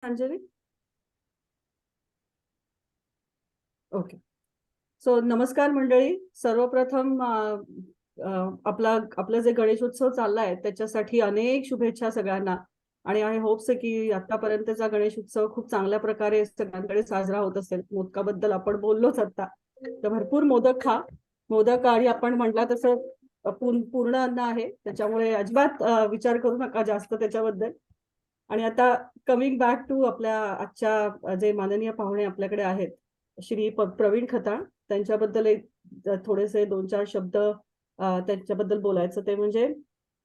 Anjali. Okay. सो नमस्कार मंडळी. सर्वप्रथम आपलं जे गणेशोत्सव चाललाय त्याच्यासाठी अनेक शुभेच्छा सगळ्यांना. आणि आय होप्स की आतापर्यंतचा गणेश उत्सव खूप चांगल्या प्रकारे सगळ्यांकडे साजरा होत असेल. मोदकाबद्दल आपण बोललोच आता, तर भरपूर मोदक खा. मोदक आणि आपण म्हटलं तसं पूर्ण अन्न आहे, त्याच्यामुळे अजिबात विचार करू नका जास्त त्याच्याबद्दल. आणि आता कमिंग बॅक टू आपल्या आजच्या जे माननीय पाहुणे आपल्याकडे आहेत, श्री प्रवीण खताळ, त्यांच्याबद्दल एक थोडेसे 2-4 शब्द त्यांच्याबद्दल बोलायचं. ते म्हणजे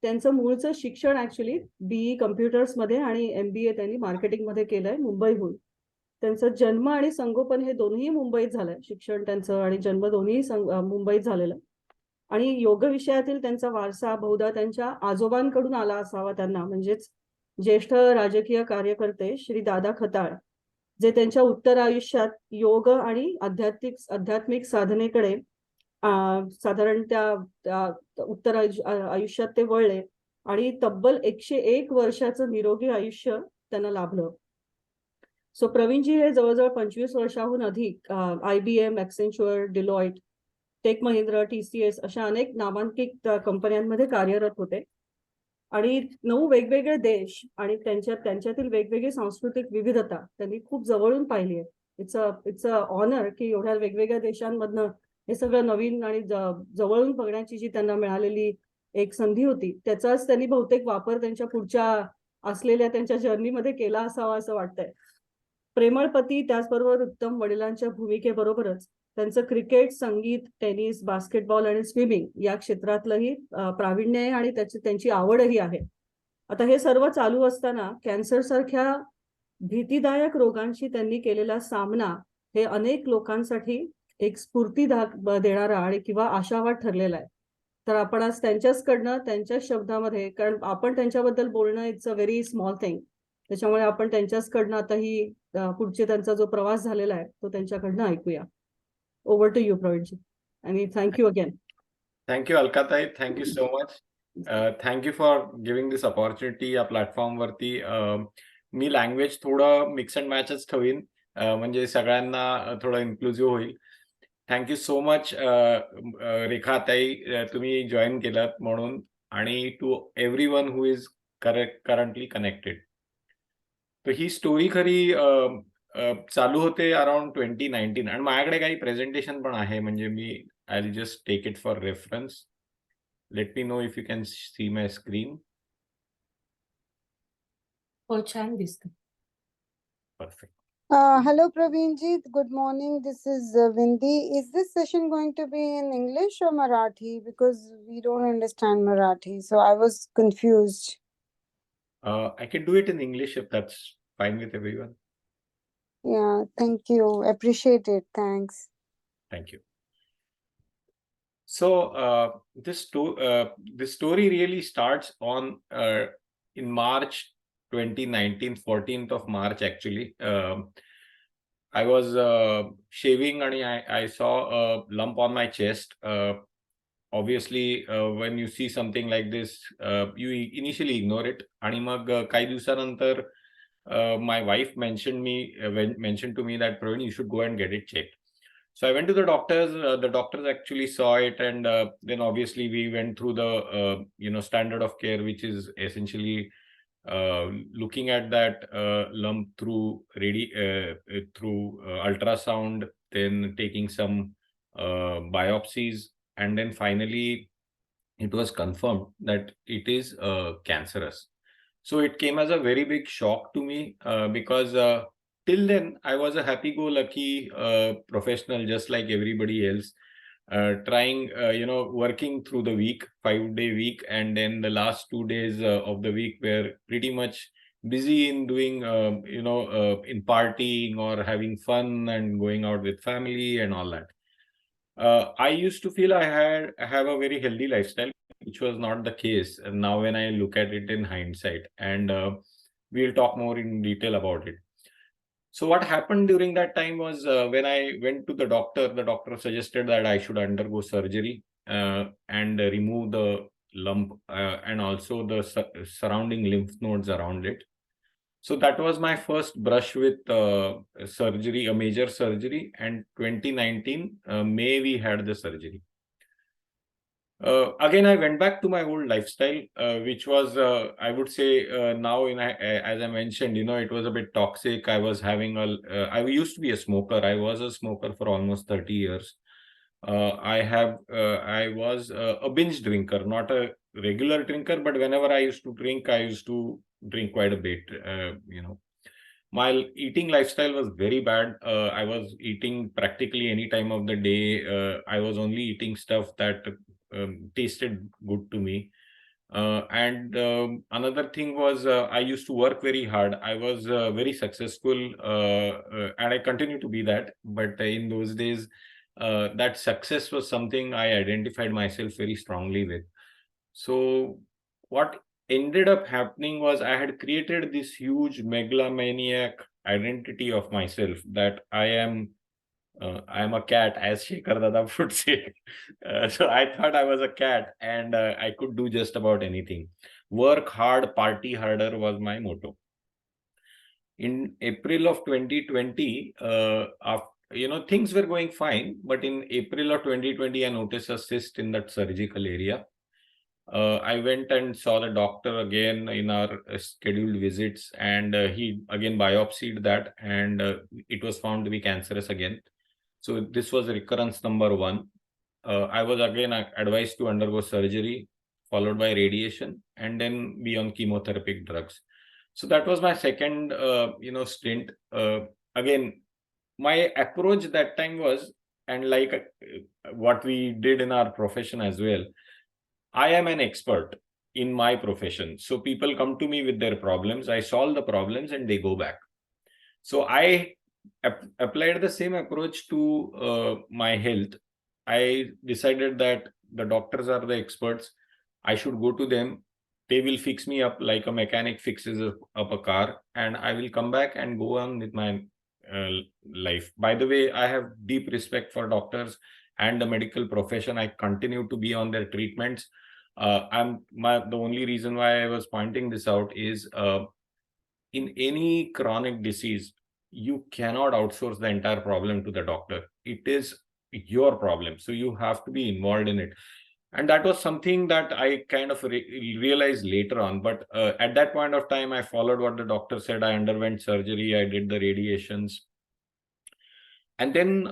त्यांचं मूळचं शिक्षण ऍक्च्युली बीई कम्प्युटर्स मध्ये आणि MBA त्यांनी मार्केटिंग मध्ये केलंय मुंबईहून. त्यांचं जन्म आणि संगोपन हे दोन्ही मुंबईत झालंय. शिक्षण त्यांचं आणि जन्म दोन्ही मुंबईत झालेलं. आणि योग विषयातील त्यांचा वारसा बहुधा त्यांच्या आजोबांकडून आला असावा त्यांना. म्हणजेच ज्येष्ठ राजकीय कार्यकर्ते श्री दादा खताळ, जे त्यांच्या उत्तर आयुष्यात योग आणि आध्यात्मिक साधनेकडे साधारण त्या उत्तर आयुष्यात ते वळले आणि तब्बल 101 वर्षाचं निरोगी आयुष्य त्यांना लाभलं. सो प्रवीणजी हे जवळजवळ 25 वर्षाहून अधिक IBM, Accenture, Deloitte, tech Mahindra, TCS अशा अनेक नामांकित कंपन्यांमध्ये कार्यरत होते. आणि 9 वेगवेगळे देश आणि त्यांच्यातील वेगवेगळी सांस्कृतिक विविधता त्यांनी खूप जवळून पाहिली आहे. इट्स अ ऑनर की एवढ्या वेगवेगळ्या देशांमधनं हे सगळं नवीन आणि जवळून बघण्याची जी त्यांना मिळालेली एक संधी होती, त्याचाच त्यांनी बहुतेक वापर त्यांच्या पुढच्या असलेल्या त्यांच्या जर्नीमध्ये केला असावा असं वाटतंय. प्रेमळ पती, त्याचबरोबर उत्तम वडिलांच्या भूमिकेबरोबरच त्यांचं क्रिकेट, संगीत, टेनिस, बास्केटबॉल आणि स्विमिंग या क्षेत्रातलंही प्रावीण्य आहे आणि त्यांची आवडही आहे. आता हे सर्व चालू असताना कॅन्सर सारख्या भीतीदायक रोगांशी त्यांनी केलेला सामना हे अनेक लोकांसाठी एक स्फूर्ती देणारा आणि किंवा आशावाद ठरलेला आहे. तर आपण आज त्यांच्याचकडनं त्यांच्या शब्दामध्ये, कारण आपण त्यांच्याबद्दल बोलणं it's a very small thing, त्याच्यामुळे आपण त्यांच्याचकडनं आता ही पुढचे त्यांचा जो प्रवास झालेला आहे तो त्यांच्याकडनं ऐकूया. ओव्हर टू यू प्रवीणजी, आणि थँक्यू अगेन. थँक्यू अलकाताई, thank you so much. Thank you for giving this opportunity या प्लॅटफॉर्मवरती. मी लँग्वेज थोडं मिक्स अँड मॅचच ठेवीन, म्हणजे सगळ्यांना थोडं इन्क्लुझिव्ह होईल. थँक्यू सो मच रेखाताई, तुम्ही जॉईन केलात म्हणून, आणि to everyone who is currently connected. तर ही स्टोरी खरी चालू होते अराउंड 2019, आणि माझ्याकडे काही प्रेझेंटेशन पण आहे, म्हणजे मी I will just take it for reference. Let me know if you can see my screen. हो, छान दिसतं. Perfect. Hello Praveenji, good morning. This is Vindi. Is this session going to be in English or Marathi? Because we don't understand Marathi, so I was confused. I can do it in English if that's fine with everyone. Yeah, thank you. Appreciate it. Thanks. Thank you. So this story really starts on in March 2019, 14th of March actually. I was shaving and I saw a lump on my chest. Obviously, when you see something like this, you initially ignore it. आणि मग काही दिवसानंतर my wife mentioned to me that Pravin, you should go and get it checked. So I went to the doctors. The doctors actually saw it, and then obviously we went through the standard of care, which is essentially looking at that lump through ultrasound, then taking some biopsies, and then finally it was confirmed that it is cancerous. So it came as a very big shock to me, because till then I was a happy-go-lucky professional, just like everybody else, trying, working through the week, 5-day week, and then the last 2 days of the week were pretty much busy in doing, in partying or having fun and going out with family and all that. I used to feel I have a very healthy lifestyle, which was not the case now when I look at it in hindsight, and we'll talk more in detail about it. So what happened during that time was, when I went to the doctor suggested that I should undergo surgery and remove the lump and also the surrounding lymph nodes around it. So that was my first brush with surgery, a major surgery, and 2019 May we had the surgery. Again, I went back to my old lifestyle, which was, I would say, now as I mentioned, it was a bit toxic. I was having I used to be a smoker. I was a smoker for almost 30 years. I was a binge drinker, not a regular drinker, but whenever I used to drink quite a bit. My eating lifestyle was very bad. I was eating practically any time of the day. I was only eating stuff that tasted good to me. And another thing was I used to work very hard. I was very successful, and I continue to be that. But in those days, that success was something I identified myself very strongly with. So what ended up happening was I had created this huge megalomaniac identity of myself that I am a cat, as Shekhar Dada would say. So I thought I was a cat and I could do just about anything. Work hard, party harder was my motto. In April of 2020, things were going fine, but in April of 2020, I noticed a cyst in that surgical area. I went and saw the doctor again in our scheduled visits, and he again biopsied that, and it was found to be cancerous again. So this was recurrence number 1. I was again advised to undergo surgery, followed by radiation, and then be on chemotherapeutic drugs. So that was my second, stint. Again, my approach that time was, and like what we did in our profession as well, I am an expert in my profession. So people come to me with their problems, I solve the problems, and they go back. So I applied the same approach to my health. I decided that the doctors are the experts. I should go to them. They will fix me up like a mechanic fixes up a car, and I will come back and go on with my life. By the way, I have deep respect for doctors and the medical profession. I continue to be on their treatments. The only reason why I was pointing this out is in any chronic disease, you cannot outsource the entire problem to the doctor. It is your problem, so you have to be involved in it. And that was something that I kind of realized later on. But at that point of time, I followed what the doctor said. I underwent surgery, I did the radiations, and then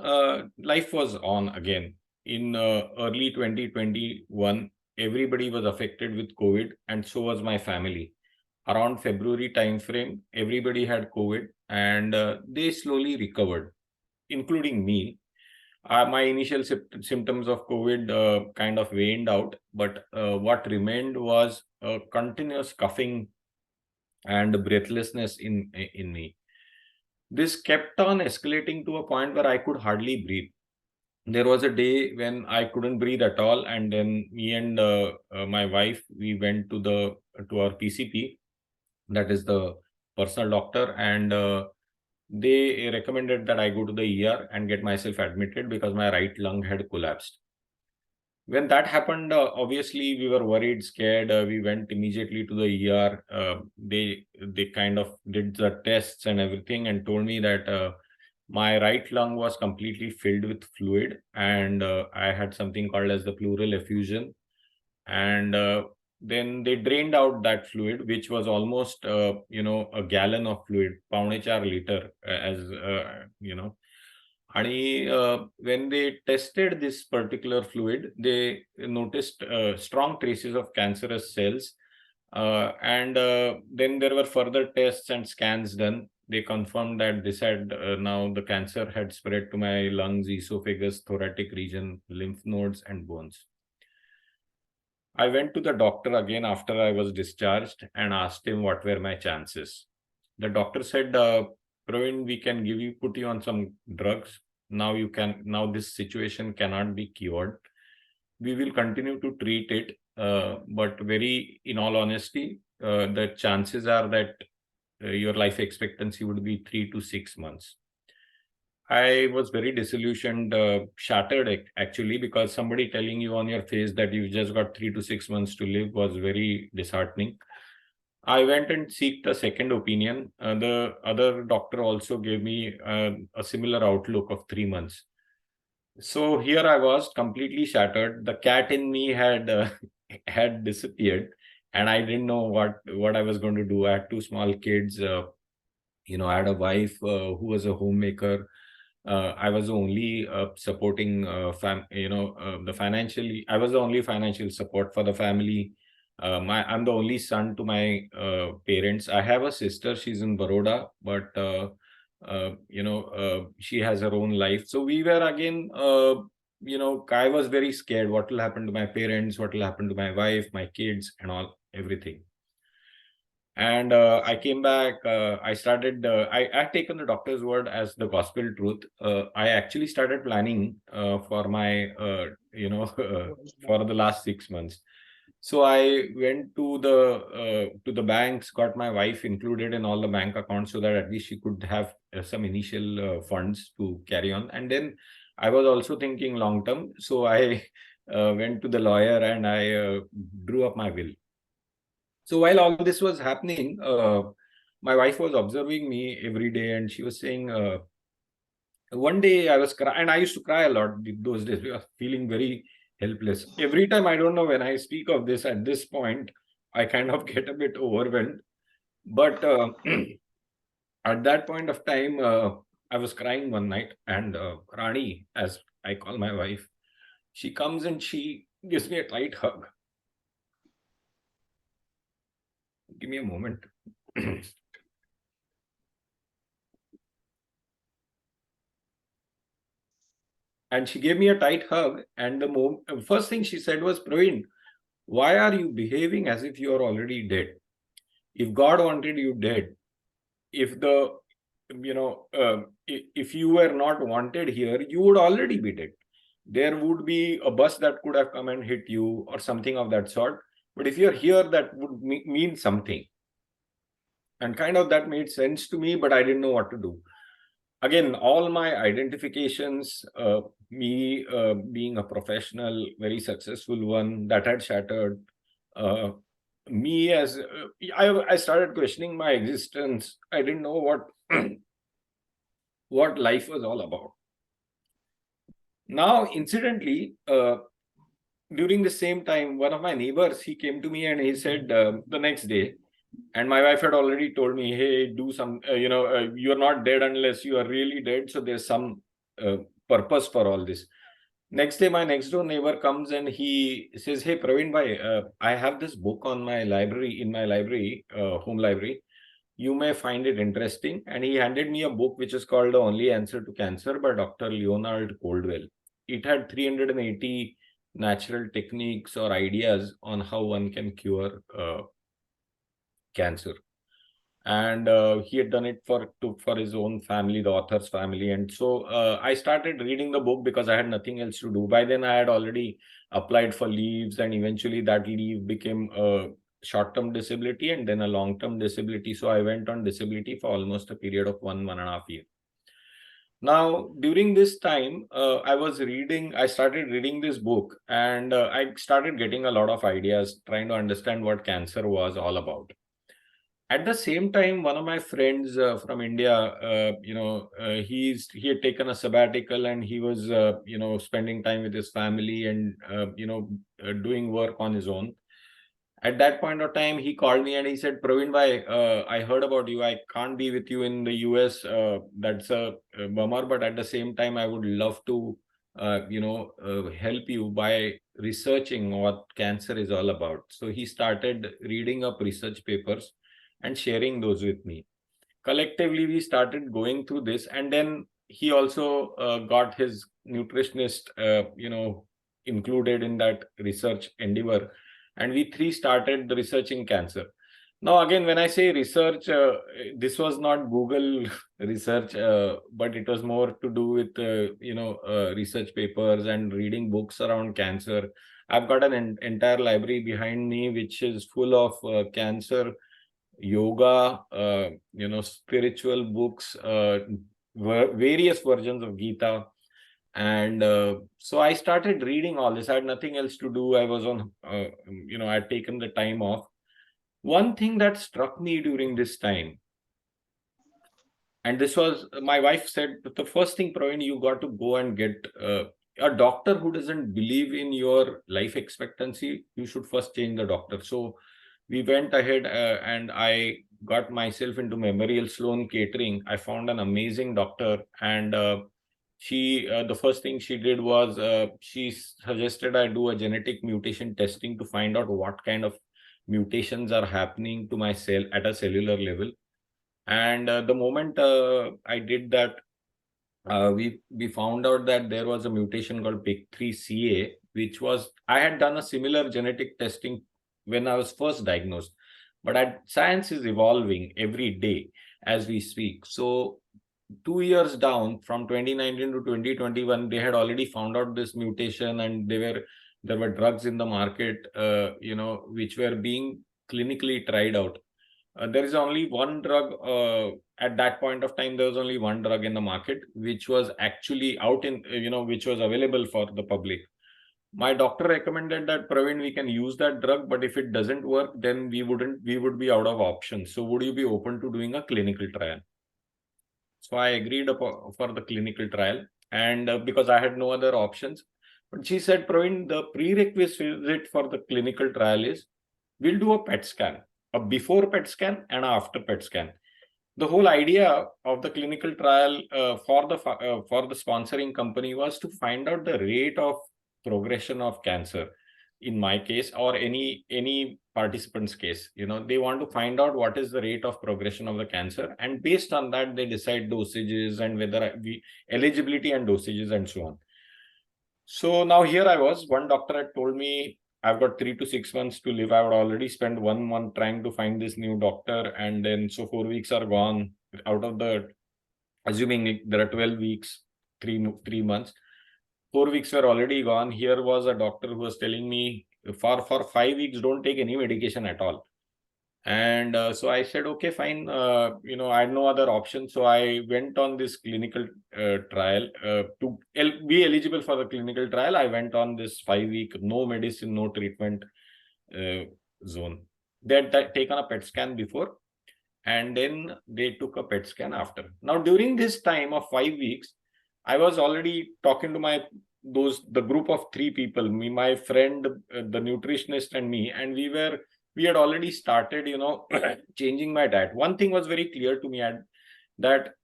life was on again. In early 2021, everybody was affected with COVID, and so was my family. Around February timeframe, everybody had COVID, and they slowly recovered, including me. My initial symptoms of COVID kind of waned out, but what remained was a continuous coughing and breathlessness in me. This kept on escalating to a point where I could hardly breathe. There was a day when I couldn't breathe at all, and then me and my wife, we went to our PCP, that is the personal doctor, and they recommended that I go to the ER and get myself admitted because my right lung had collapsed. When that happened, obviously we were worried, scared. We went immediately to the ER. They kind of did the tests and everything and told me that my right lung was completely filled with fluid, and I had something called as the pleural effusion. And then they drained out that fluid, which was almost a gallon of fluid, paune 4 liter, and when they tested this particular fluid, they noticed strong traces of cancerous cells. And then there were further tests and scans done. They confirmed that this had now the cancer had spread to my lungs, esophagus, thoracic region, lymph nodes, and bones. I went to the doctor again after I was discharged and asked him what were my chances. The doctor said, Pravin, we can put you on some drugs. Now this situation cannot be cured. We will continue to treat it, but in all honesty, the chances are that your life expectancy would be 3 to 6 months. I was very disillusioned, shattered actually, because somebody telling you on your face that you've just got 3 to 6 months to live was very disheartening. I went and seeked a second opinion. The other doctor also gave me a similar outlook of 3 months. So here I was completely shattered. The cat in me had had disappeared, and I didn't know what I was going to do. I had two small kids. I had a wife who was a homemaker. I was the only supporting the financially. I was the only financial support for the family. I'm the only son to my parents. I have a sister. She's in Baroda, but she has her own life. So we were again. I was very scared. What will happen to my parents? What will happen to my wife, my kids, and everything. And I came back. I started. I've taken the doctor's word as the gospel truth. I actually started planning for my, for the last 6 months. So I went to the banks, got my wife included in all the bank accounts, so that at least she could have some initial funds to carry on. And then I was also thinking long term, so I went to the lawyer and I drew up my will. So while all this was happening, my wife was observing me every day, and she was saying, one day I was crying, and I used to cry a lot those days. We were feeling very helpless. Every time, I don't know, when I speak of this at this point, I kind of get a bit overwhelmed. But at that point of time, I was crying one night, and Rani, as I call my wife, she comes and she gives me a tight hug. Give me a moment. And she gave me a tight hug. And the first thing she said was, Pravin, why are you behaving as if you are already dead? If God wanted you dead, if if you were not wanted here, you would already be dead. There would be a bus that could have come and hit you or something of that sort. But if you're here, that would mean something. And kind of that made sense to me, but I didn't know what to do. Again, all my identifications, me being a professional, very successful one, that had shattered. Me as I started questioning my existence. I didn't know what life was all about. Now, incidentally, during the same time, one of my neighbors, he came to me and he said the next day, and my wife had already told me, hey, do some, you're not dead unless you are really dead. So there's some purpose for all this. Next day, my next door neighbor comes and he says, hey, Pravin bhai, I have this book on my library, home library. You may find it interesting. And he handed me a book which is called The Only Answer to Cancer by Dr. Leonard Coldwell. It had 380 natural techniques or ideas on how one can cure cancer. And he had done it for his own family, the author's family. And so I started reading the book because I had nothing else to do. By then I had already applied for leaves, and eventually that leave became a short-term disability and then a long-term disability. So I went on disability for almost a period of 1.5 years. Now, during this time, I started reading this book, and I started getting a lot of ideas, trying to understand what cancer was all about. At the same time, one of my friends from India, he had taken a sabbatical, and he was, spending time with his family and, doing work on his own. At that point of time, he called me and he said, Pravin bhai, I heard about you. I can't be with you in the US. That's a bummer, but at the same time, I would love to, help you by researching what cancer is all about. So he started reading up research papers and sharing those with me. Collectively, we started going through this, and then he also got his nutritionist, included in that research endeavor, and we three started researching cancer. Now, again, when I say research, this was not Google research, but it was more to do with, research papers and reading books around cancer. I've got an entire library behind me, which is full of cancer, yoga, spiritual books, various versions of Gita. And so I started reading all this. I had nothing else to do. I was on, I'd taken the time off. One thing that struck me during this time, and this was my wife said, the first thing, Pravin, you got to go and get a doctor who doesn't believe in your life expectancy. You should first change the doctor. So we went ahead and I got myself into Memorial Sloan Catering. I found an amazing doctor, and the first thing she did was she suggested I do a genetic mutation testing to find out what kind of mutations are happening to my cell at a cellular level. And the moment I did that, we found out that there was a mutation called PIK3CA, which was, I had done a similar genetic testing when I was first diagnosed. But science is evolving every day as we speak. So 2 years down, from 2019 to 2021, they had already found out this mutation, and there were drugs in the market, which were being clinically tried out. There is only one drug at that point of time. There was only one drug in the market, which was actually out in, which was available for the public. My doctor recommended that, Pravin, we can use that drug, but if it doesn't work, then we would be out of options. So would you be open to doing a clinical trial? So I agreed for the clinical trial, and because I had no other options. But she said, Pravin, the prerequisite for the clinical trial is we'll do a PET scan, a before PET scan and after PET scan. The whole idea of the clinical trial for the sponsoring company was to find out the rate of progression of cancer. In my case, or any participant's case, they want to find out what is the rate of progression of the cancer, and based on that they decide dosages and whether eligibility and dosages and so on. So now here I was, one doctor had told me I've got 3 to 6 months to live. I would already spent 1 month trying to find this new doctor, and then so 4 weeks are gone out of the, assuming there are 12 weeks, 3 months. 4 weeks were already gone. Here was a doctor who was telling me for 5 weeks, don't take any medication at all. And so I said, okay, fine. I had no other option. So I went on this clinical trial. To be eligible for the clinical trial, I went on this 5-week, no medicine, no treatment zone. They had taken a PET scan before, and then they took a PET scan after. Now, during this time of 5 weeks, I was already talking to the group of 3 people, me, my friend, the nutritionist, and me, and we had already started, changing my diet. One thing was very clear to me, that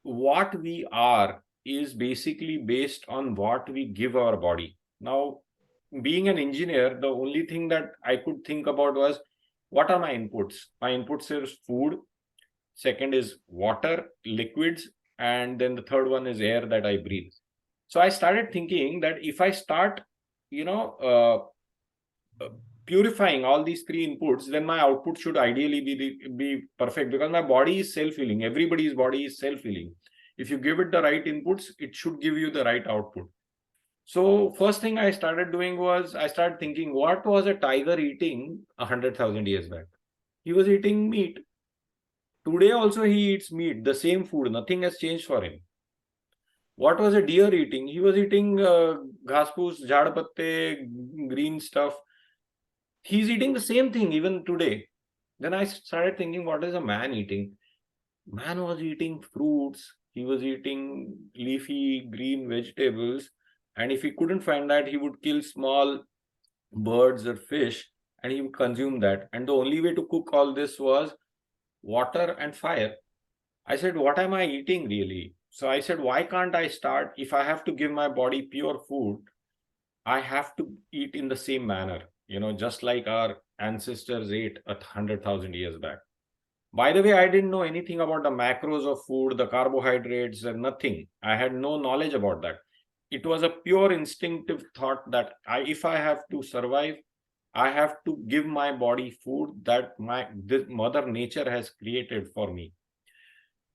what we are is basically based on what we give our body. Now, being an engineer, the only thing that I could think about was, what are my inputs? My inputs is food. Second is water, liquids, and then the third one is air that I breathe. So I started thinking that if I start, purifying all these 3 inputs, then my output should ideally be perfect, because my body is self-healing. Everybody's body is self-healing. If you give it the right inputs, it should give you the right output. So first thing I started doing was, I started thinking, what was a tiger eating 100,000 years back? He was eating meat. Today also he eats meat, the same food, nothing has changed for him. What was a deer eating? He was eating ghas poos, jhad patte, green stuff. He's eating the same thing even today. Then I started thinking, what is a man eating? Man was eating fruits, he was eating leafy green vegetables, and if he couldn't find that, he would kill small birds or fish, and he would consume that. And the only way to cook all this was water and fire. I said, what am I eating really? So I said, why can't I start, if I have to give my body pure food, I have to eat in the same manner, just like our ancestors ate 100,000 years back. By the way, I didn't know anything about the macros of food, the carbohydrates, and nothing. I had no knowledge about that. It was a pure instinctive thought that if I have to survive, I have to give my body food that this Mother Nature has created for me.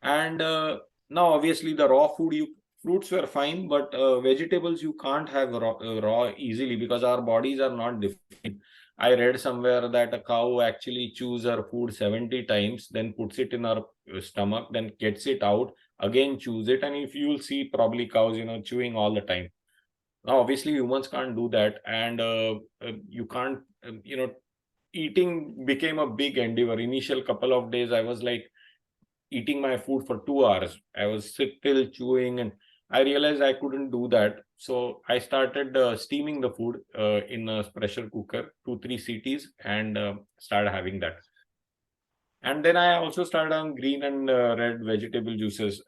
And now, obviously, the raw food, fruits were fine, but vegetables you can't have raw easily, because our bodies are not different. I read somewhere that a cow actually chews her food 70 times, then puts it in her stomach, then gets it out, again chews it. And if you'll see probably cows, chewing all the time. Now, obviously, humans can't do that. And you can't, eating became a big endeavor. Initial couple of days, I was like eating my food for 2 hours. I was still chewing, and I realized I couldn't do that. So I started steaming the food in a pressure cooker, 2-3 CTs, and started having that. And then I also started on green and red vegetable juices,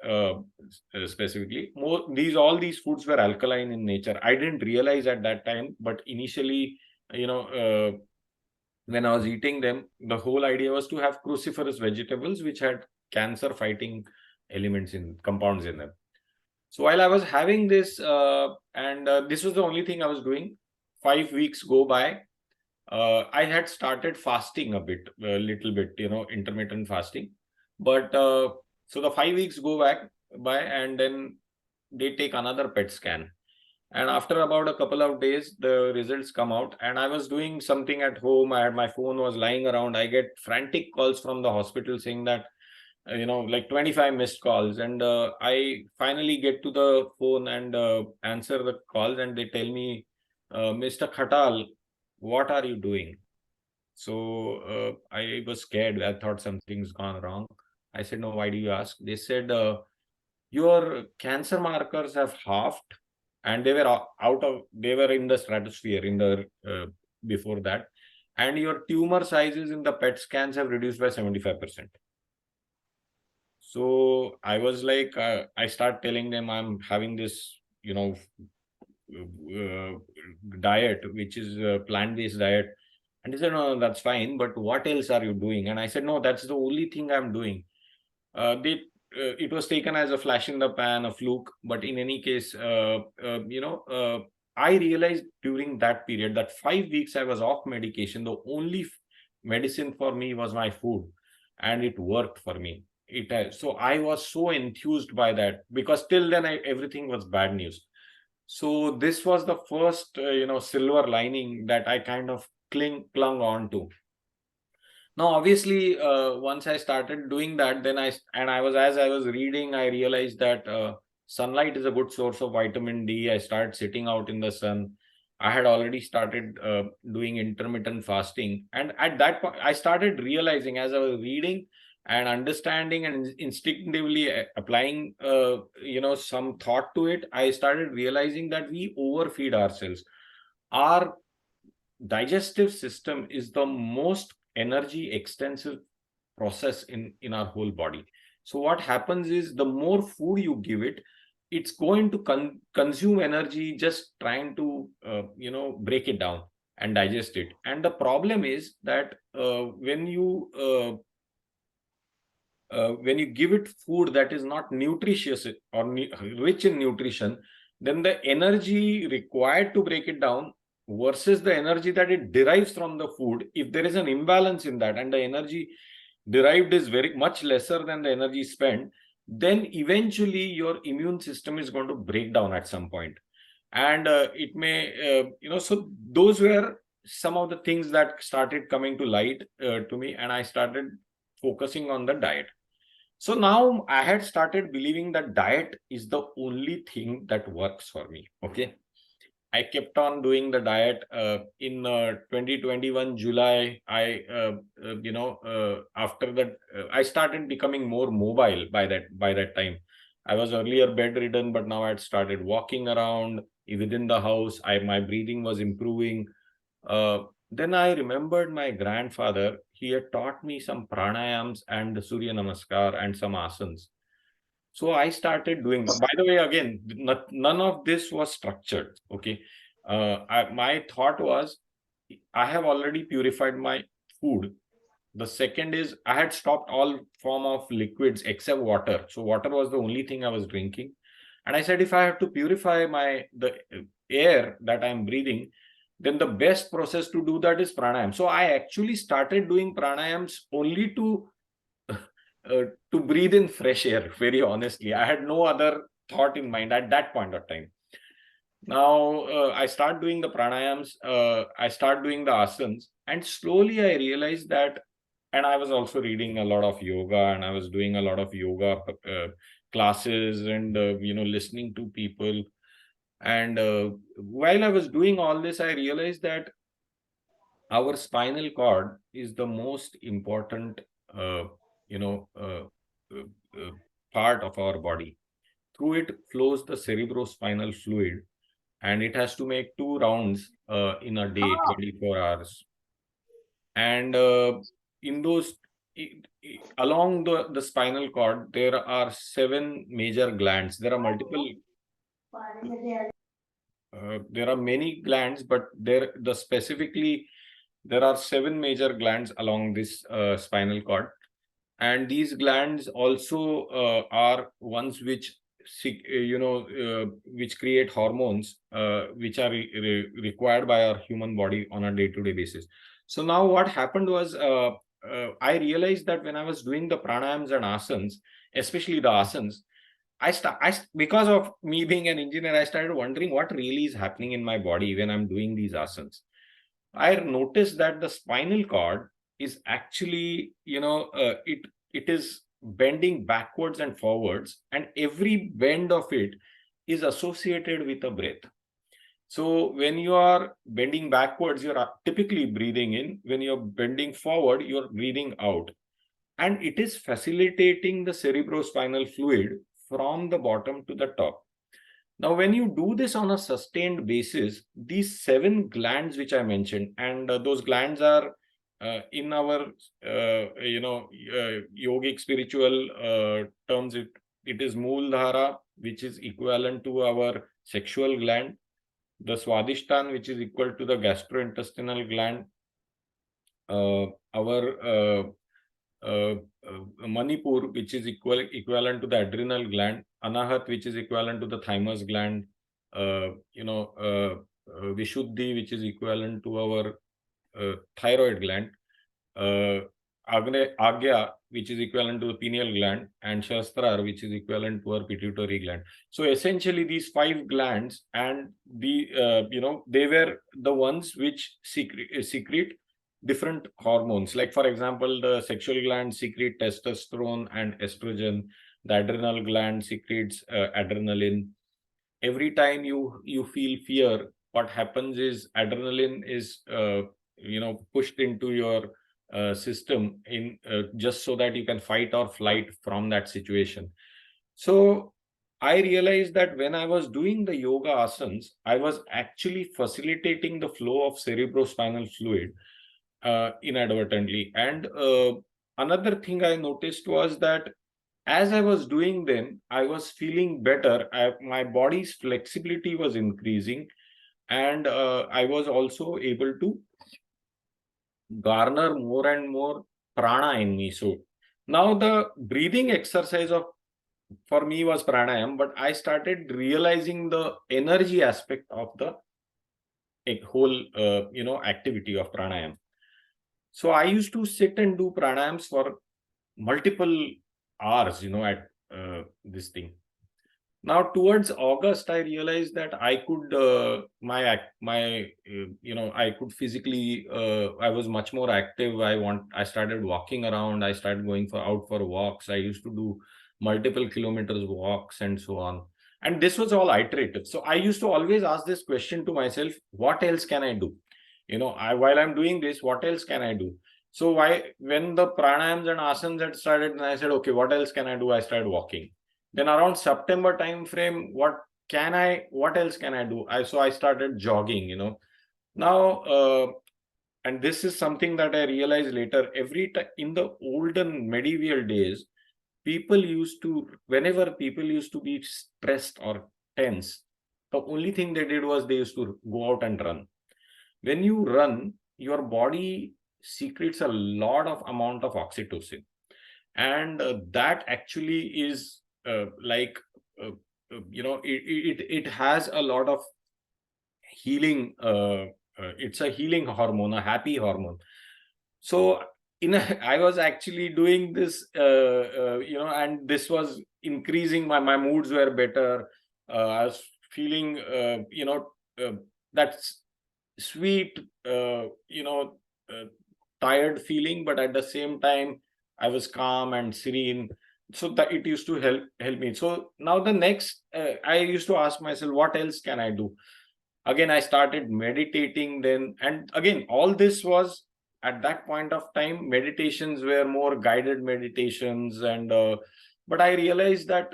specifically. All these foods were alkaline in nature. I didn't realize at that time, but initially, when I was eating them, the whole idea was to have cruciferous vegetables which had cancer-fighting compounds in them. So while I was having this, and this was the only thing I was doing, 5 weeks go by. I had started fasting a little bit, intermittent fasting. But so the 5 weeks go by, and then they take another PET scan. And after about a couple of days, the results come out. And I was doing something at home. My phone was lying around. I get frantic calls from the hospital saying that, like 25 missed calls. And I finally get to the phone and answer the calls. And they tell me, Mr. Khatal, what are you doing? So I was scared. I thought something's gone wrong. I said, no, why do you ask? They said, your cancer markers have halved, and they were in the stratosphere before that. And your tumor sizes in the PET scans have reduced by 75%. So I was like, I start telling them I'm having this, diet, which is a plant-based diet. And he said, no, that's fine, but what else are you doing? And I said, no, that's the only thing I'm doing. It was taken as a flash in the pan, a fluke. But in any case, I realized during that period that 5 weeks I was off medication. The only medicine for me was my food, and it worked for me. So I was so enthused by that, because till then everything was bad news. So this was the first, silver lining that I kind of clung on to. Now, obviously, once I started doing that, as I was reading, I realized that sunlight is a good source of vitamin D. I started sitting out in the sun. I had already started doing intermittent fasting. And at that point, I started realizing, as I was reading and understanding and instinctively applying, some thought to it, I started realizing that we overfeed ourselves. Our digestive system is the most energy extensive process in our whole body. So what happens is, the more food you give it, it's going to consume energy just trying to break it down and digest it. And the problem is that when you give it food that is not nutritious or rich in nutrition, then the energy required to break it down versus the energy that it derives from the food, if there is an imbalance in that, and the energy derived is very much lesser than the energy spent, then eventually your immune system is going to break down at some point. And it may, so those were some of the things that started coming to light to me, and I started focusing on the diet. So now I had started believing that diet is the only thing that works for me. Okay. I kept on doing the diet. In 2021 July, after that, I started becoming more mobile by that time. I was earlier bedridden, but now I had started walking around within the house. My breathing was improving. Then I remembered my grandfather. He had taught me some pranayams and the Surya Namaskar and some asanas. So I started doing, by the way, again, none of this was structured. Okay. My thought was, I have already purified my food. The second is, I had stopped all form of liquids except water. So water was the only thing I was drinking. And I said, if I have to purify the air that I'm breathing, then the best process to do that is pranayam. So I actually started doing pranayams only to breathe in fresh air. Very honestly, I had no other thought in mind at that point of time. Now I start doing the pranayams, I start doing the asanas, and slowly I realized that. And I was also reading a lot of yoga, and I was doing a lot of yoga classes, and listening to people. And while I was doing all this, I realized that our spinal cord is the most important, uh, you know, uh, uh, uh, part of our body. Through it flows the cerebrospinal fluid, and it has to make 2 rounds in a day, 24 hours. And in those, along the spinal cord, there are 7 major glands. There are multiple, there are many glands, but specifically there are 7 major glands along this spinal cord. And these glands also are ones which which create hormones which are required by our human body on a day-to-day basis. So now what happened was, I realized that when I was doing the pranayams and asanas, especially the asanas, because of me being an engineer, I started wondering what really is happening in my body when I'm doing these asanas. I noticed that the spinal cord is actually, it is bending backwards and forwards, and every bend of it is associated with a breath. So when you are bending backwards, you're typically breathing in. When you're bending forward, you're breathing out. And it is facilitating the cerebrospinal fluid from the bottom to the top. Now, when you do this on a sustained basis, these 7 glands which I mentioned, and those glands are in our, yogic spiritual terms, it is Mooladhara, which is equivalent to our sexual gland, the Swadhisthana, which is equal to the gastrointestinal gland, our Manipur, which is equivalent to the adrenal gland, Anahat, which is equivalent to the thymus gland, Vishuddhi, which is equivalent to our thyroid gland, Agya, which is equivalent to the pineal gland, and Shastrar, which is equivalent to our pituitary gland. So essentially, these 5 glands, and they were the ones which secrete different hormones. Like, for example, the sexual gland secrete testosterone and estrogen. The adrenal gland secretes adrenaline. Every time you feel fear, what happens is adrenaline is pushed into your system in just so that you can fight or flight from that situation. So I realized that when I was doing the yoga asanas, I was actually facilitating the flow of cerebrospinal fluid inadvertently. And another thing I noticed was that as I was doing them, I was feeling better. My body's flexibility was increasing, and I was also able to garner more and more prana in me. So now the breathing exercise for me was pranayam, but I started realizing the energy aspect of the whole activity of pranayam. So I used to sit and do pranayams for multiple hours, at this thing. Now, towards August, I realized that I could, I could physically, I was much more active. I started walking around. I started going out for walks. I used to do multiple kilometers walks and so on. And this was all iterative. So I used to always ask this question to myself: what else can I do? While I'm doing this, what else can I do? So when the pranayams and asanas had started, and I said, okay, what else can I do? I started walking. Then around September time frame, what else can I do? So I started jogging, Now, and this is something that I realized later. Every time in the olden medieval days, whenever people used to be stressed or tense, the only thing they did was they used to go out and run. When you run, your body secretes a lot of amount of oxytocin, and that actually is it has a lot of healing. It's a healing hormone, a happy hormone. So I was actually doing this, and this was increasing my moods were better. I was feeling, that's sweet, tired feeling, but at the same time, I was calm and serene. So that it used to help me. So now the next, I used to ask myself, what else can I do? Again, I started meditating then. And again, all this was at that point of time, meditations were more guided meditations. And but I realized that,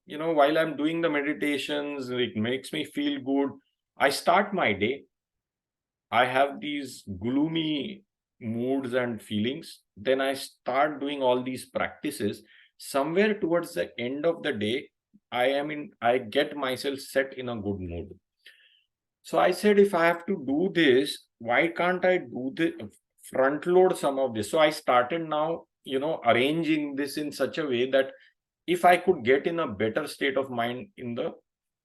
while I'm doing the meditations, it makes me feel good. I start my day, I have these gloomy moods and feelings. Then I start doing all these practices. Somewhere towards the end of the day, I get myself set in a good mood. So I said, if I have to do this, why can't I do the front load some of this? So I started now, arranging this in such a way that if I could get in a better state of mind in the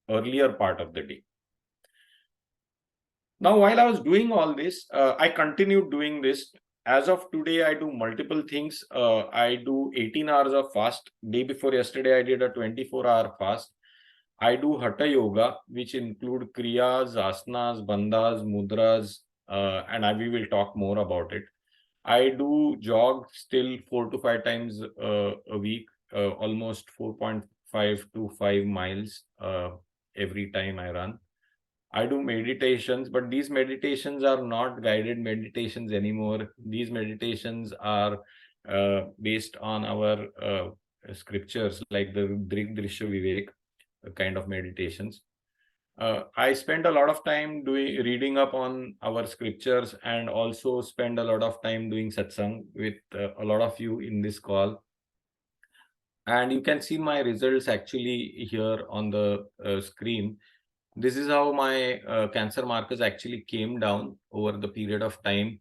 earlier part of the day. Now, while I was doing all this, I continued doing this. As of today, I do multiple things. I do 18 hours of fast. Day before yesterday, I did a 24-hour fast. I do Hatha Yoga, which include kriyas, asanas, bandhas, mudras, and we will talk more about it. I do jog still 4 to 5 times a week, almost 4.5 to 5 miles every time I run. I do meditations, but these meditations are not guided meditations anymore. These meditations are based on our scriptures, like the Drig Drishya Vivek kind of meditations. I spend a lot of time reading up on our scriptures, and also spend a lot of time doing satsang with a lot of you in this call. And you can see my results actually here on the screen. This is how my cancer markers actually came down over the period of time.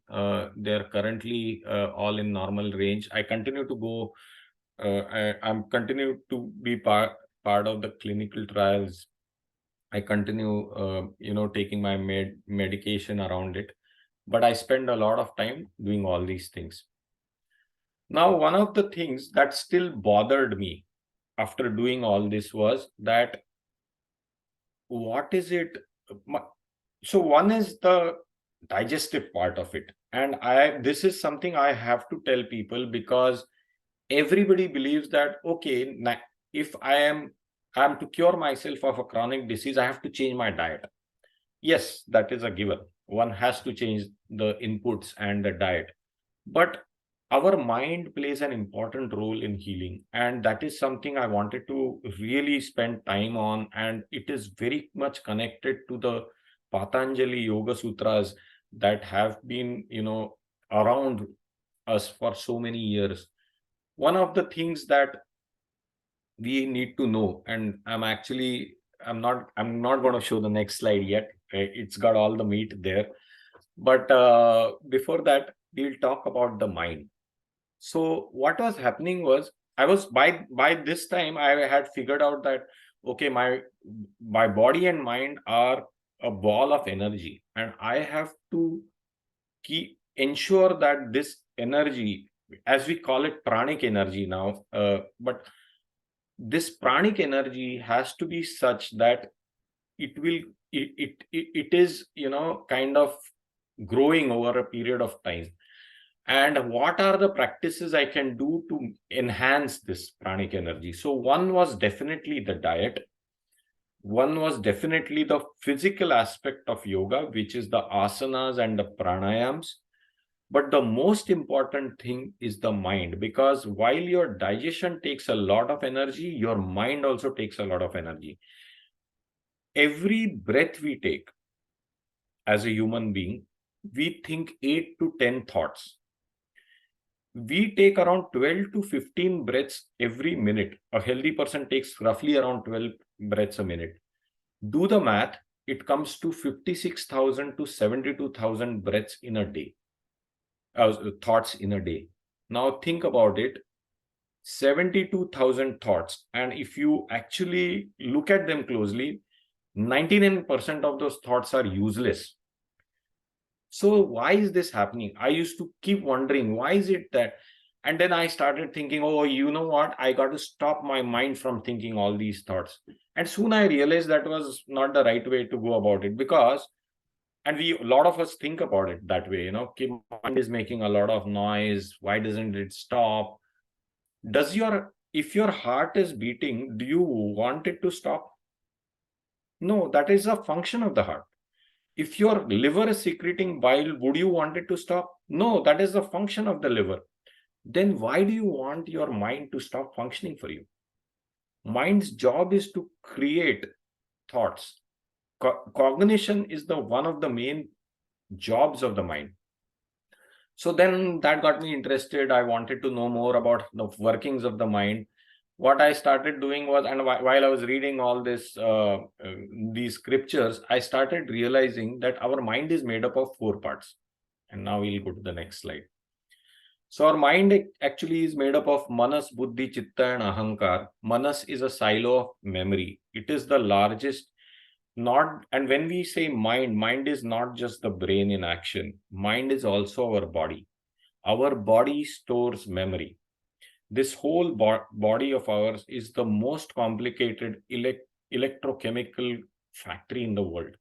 They're currently all in normal range. I continue to go. I'm continue to be part of the clinical trials. I continue, taking my medication around it, but I spend a lot of time doing all these things. Now, one of the things that still bothered me after doing all this was that, what is it? So one is the digestive part of it. And this is something I have to tell people, because everybody believes that, okay, if I am to cure myself of a chronic disease, I have to change my diet. Yes, that is a given. One has to change the inputs and the diet. But our mind plays an important role in healing. And that is something I wanted to really spend time on. And it is very much connected to the Patanjali Yoga Sutras that have been, around us for so many years. One of the things that we need to know, and I'm not going to show the next slide yet. It's got all the meat there. But before that, we'll talk about the mind. So what was happening was, I was by this time I had figured out that, okay, my body and mind are a ball of energy, and I have to ensure that this energy, as we call it pranic energy now, but this pranic energy has to be such that it is, kind of growing over a period of time. And what are the practices I can do to enhance this pranic energy? So one was definitely the diet. One was definitely the physical aspect of yoga, which is the asanas and the pranayams. But the most important thing is the mind, because while your digestion takes a lot of energy, your mind also takes a lot of energy. Every breath we take as a human being, we think 8 to 10 thoughts. We take around 12 to 15 breaths every minute. A healthy person takes roughly around 12 breaths a minute. Do the math, it comes to 56,000 to 72,000 breaths in a day. Thoughts in a day. Now think about it, 72,000 thoughts. And if you actually look at them closely, 99% of those thoughts are useless. So why is this happening? I used to keep wondering, why is it that? And then I started thinking, oh, you know what? I got to stop my mind from thinking all these thoughts. And soon I realized that was not the right way to go about it, because, and a lot of us think about it that way, mind is making a lot of noise. Why doesn't it stop? If your heart is beating, do you want it to stop? No, that is a function of the heart. If your liver is secreting bile, would you want it to stop? No, that is the function of the liver. Then why do you want your mind to stop functioning for you? Mind's job is to create thoughts. Cognition is the one of the main jobs of the mind. So then that got me interested. I wanted to know more about the workings of the mind. What I started doing was, and while I was reading all this, these scriptures, I started realizing that our mind is made up of 4 parts. And now we'll go to the next slide. So our mind actually is made up of manas, buddhi, chitta, and ahankar. Manas is a silo of memory. It is the largest. And when we say mind is not just the brain in action. Mind is also our body. Our body stores memory. This whole body of ours is the most complicated electrochemical factory in the world.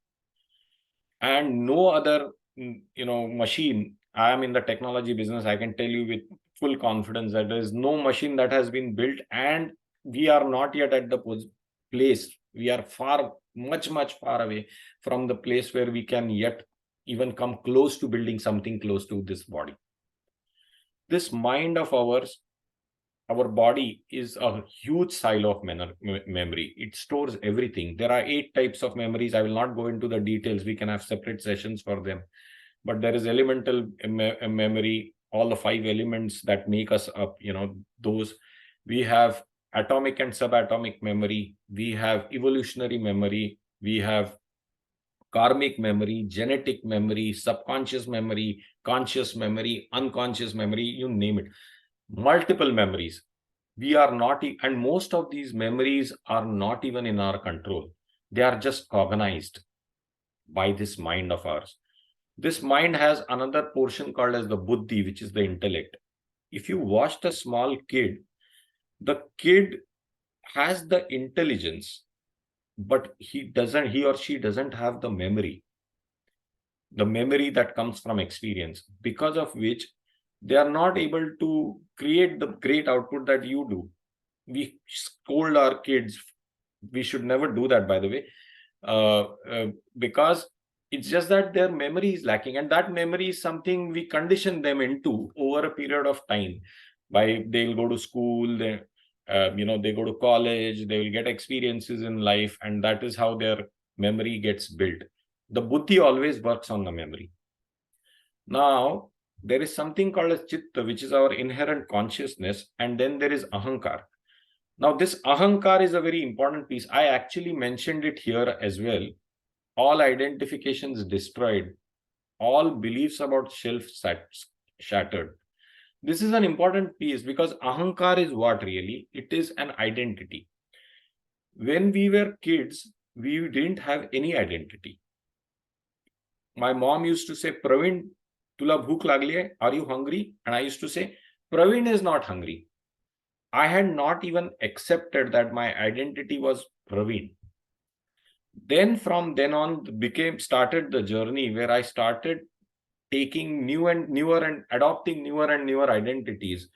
And no other, machine. I am in the technology business. I can tell you with full confidence that there is no machine that has been built, and we are not yet at the place. We are much far away from the place where we can yet even come close to building something close to this body. This mind of ours, our body, is a huge silo of memory. It stores everything. There are 8 types of memories. I will not go into the details. We can have separate sessions for them. But there is elemental memory, all the 5 elements that make us up, those. We have atomic and subatomic memory. We have evolutionary memory. We have karmic memory, genetic memory, subconscious memory, conscious memory, unconscious memory, you name it. Multiple memories. We are not, and most of these memories are not even in our control. They are just cognized by this mind of ours. This mind has another portion called as the buddhi, which is the intellect. If you watch the small kid, the kid has the intelligence, but he or she doesn't have the memory that comes from experience, because of which they are not able to create the great output that you do. We scold our kids. We should never do that, by the way, because it's just that their memory is lacking, and that memory is something we condition them into over a period of time. They'll go to school, they go to college, they will get experiences in life, and that is how their memory gets built. The buddhi always works on the memory. Now, there is something called as chitta, which is our inherent consciousness, and then there is ahankar. Now, this ahankar is a very important piece. I actually mentioned it here as well. All identifications destroyed, all beliefs about self shattered. This is an important piece because ahankar is what really? It is an identity. When we were kids, we didn't have any identity. My mom used to say, Pravin, tula bhook lagli hai? Are you hungry? And I used to say, Pravin is not hungry. I had not even accepted that my identity was Pravin. Then from then on started the journey where I started taking newer and adopting newer and newer identities.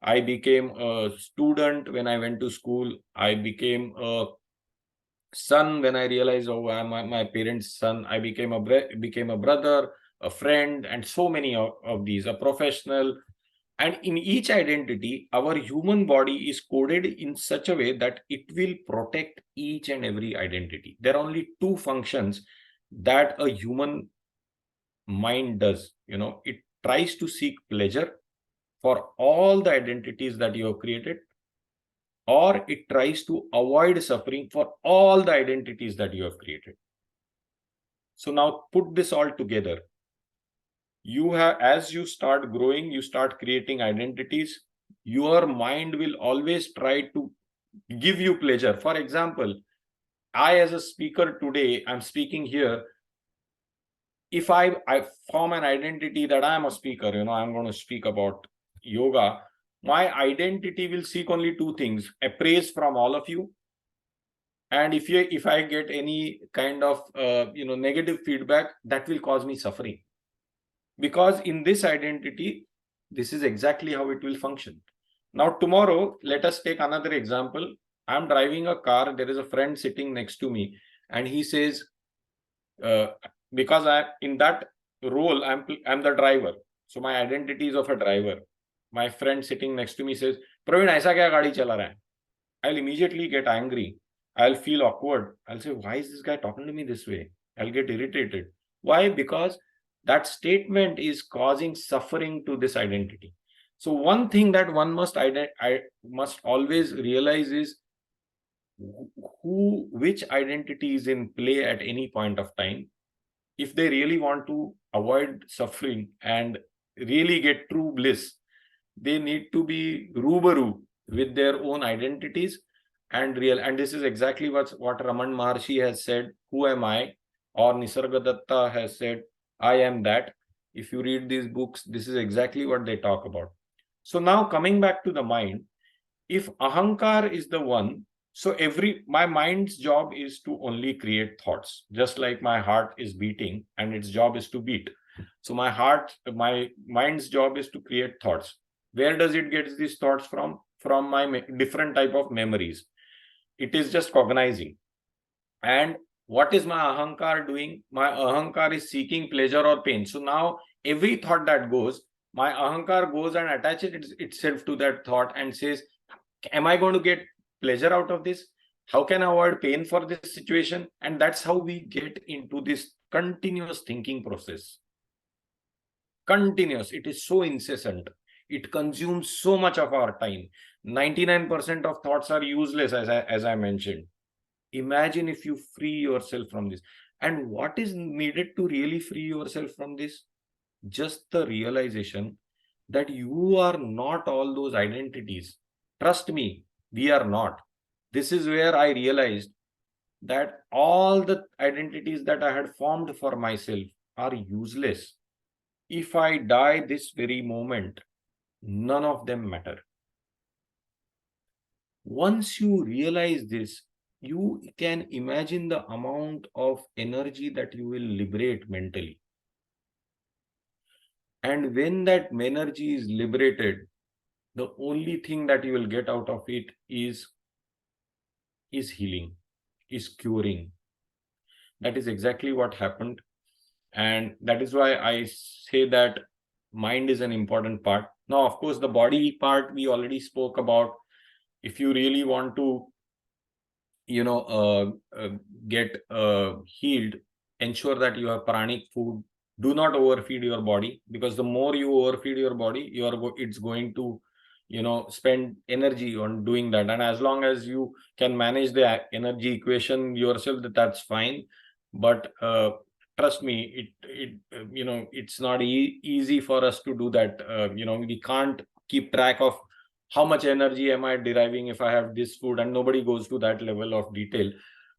I became a student when I went to school. I became a son when I realized, oh, I'm my parents' son. I became a brother, a friend, and so many of these, a professional. And in each identity, our human body is coded in such a way that it will protect each and every identity. There are only 2 functions that a human mind does. It tries to seek pleasure for all the identities that you have created, or it tries to avoid suffering for all the identities that you have created. So now put this all together. As you start growing, you start creating identities. Your mind will always try to give you pleasure. For example, I, as a speaker today, I'm speaking here. If I form an identity that I'm a speaker, I'm going to speak about yoga, my identity will seek only 2 things: a praise from all of you, and if I get any kind of negative feedback, that will cause me suffering. Because in this identity, this is exactly how it will function. Now, tomorrow, let us take another example. I'm driving a car. There is a friend sitting next to me, and he says, because in that role, I'm the driver. So my identity is of a driver. My friend sitting next to me says, Pravin, aisa kya gaadi chala raha hai? I'll immediately get angry. I'll feel awkward. I'll say, why is this guy talking to me this way? I'll get irritated. Why? Because that statement is causing suffering to this identity. So one thing that one must always realize is which identity is in play at any point of time. If they really want to avoid suffering and really get true bliss, they need to be rubaru with their own identities and this is exactly what Raman Maharshi has said, who am I? Or Nisargadatta has said, I am that. If you read these books, this is exactly what they talk about. So now coming back to the mind, if ahankar is the one, so my mind's job is to only create thoughts, just like my heart is beating and its job is to beat. So my mind's job is to create thoughts. Where does it get these thoughts from? From my different type of memories. It is just cognizing. And what is my ahankar doing? My ahankar is seeking pleasure or pain. So now every thought that goes, my ahankar goes and attaches itself to that thought and says, am I going to get pleasure out of this? How can I avoid pain for this situation? And that's how we get into this continuous thinking process. Continuous. It is so incessant. It consumes so much of our time. 99% of thoughts are useless, as I mentioned. Imagine if you free yourself from this. And what is needed to really free yourself from this? Just the realization that you are not all those identities. Trust me, we are not. This is where I realized that all the identities that I had formed for myself are useless. If I die this very moment, none of them matter. Once you realize this, you can imagine the amount of energy that you will liberate mentally. And when that energy is liberated, the only thing that you will get out of it is healing, is curing. That is exactly what happened. And that is why I say that mind is an important part. Now, of course, the body part we already spoke about. If you really want to, get healed, ensure that you have pranic food. Do not overfeed your body, because the more you overfeed your body, it's going to spend energy on doing that. And as long as you can manage the energy equation yourself, that's fine. But trust me, it's not easy for us to do that. We can't keep track of how much energy am I deriving if I have this food, and nobody goes to that level of detail.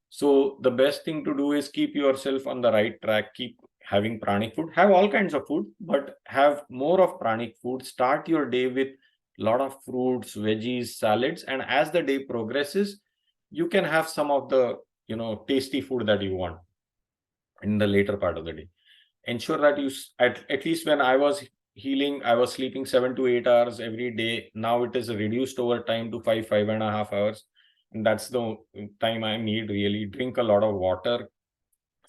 So the best thing to do is keep yourself on the right track, keep having pranic food, have all kinds of food, but have more of pranic food. Start your day with a lot of fruits, veggies, salads, and as the day progresses, you can have some of the tasty food that you want in the later part of the day. Ensure that you, at least when I was healing, I was sleeping 7 to 8 hours every day. Now it is reduced over time to 5.5 hours. And that's the time I need. Really drink a lot of water.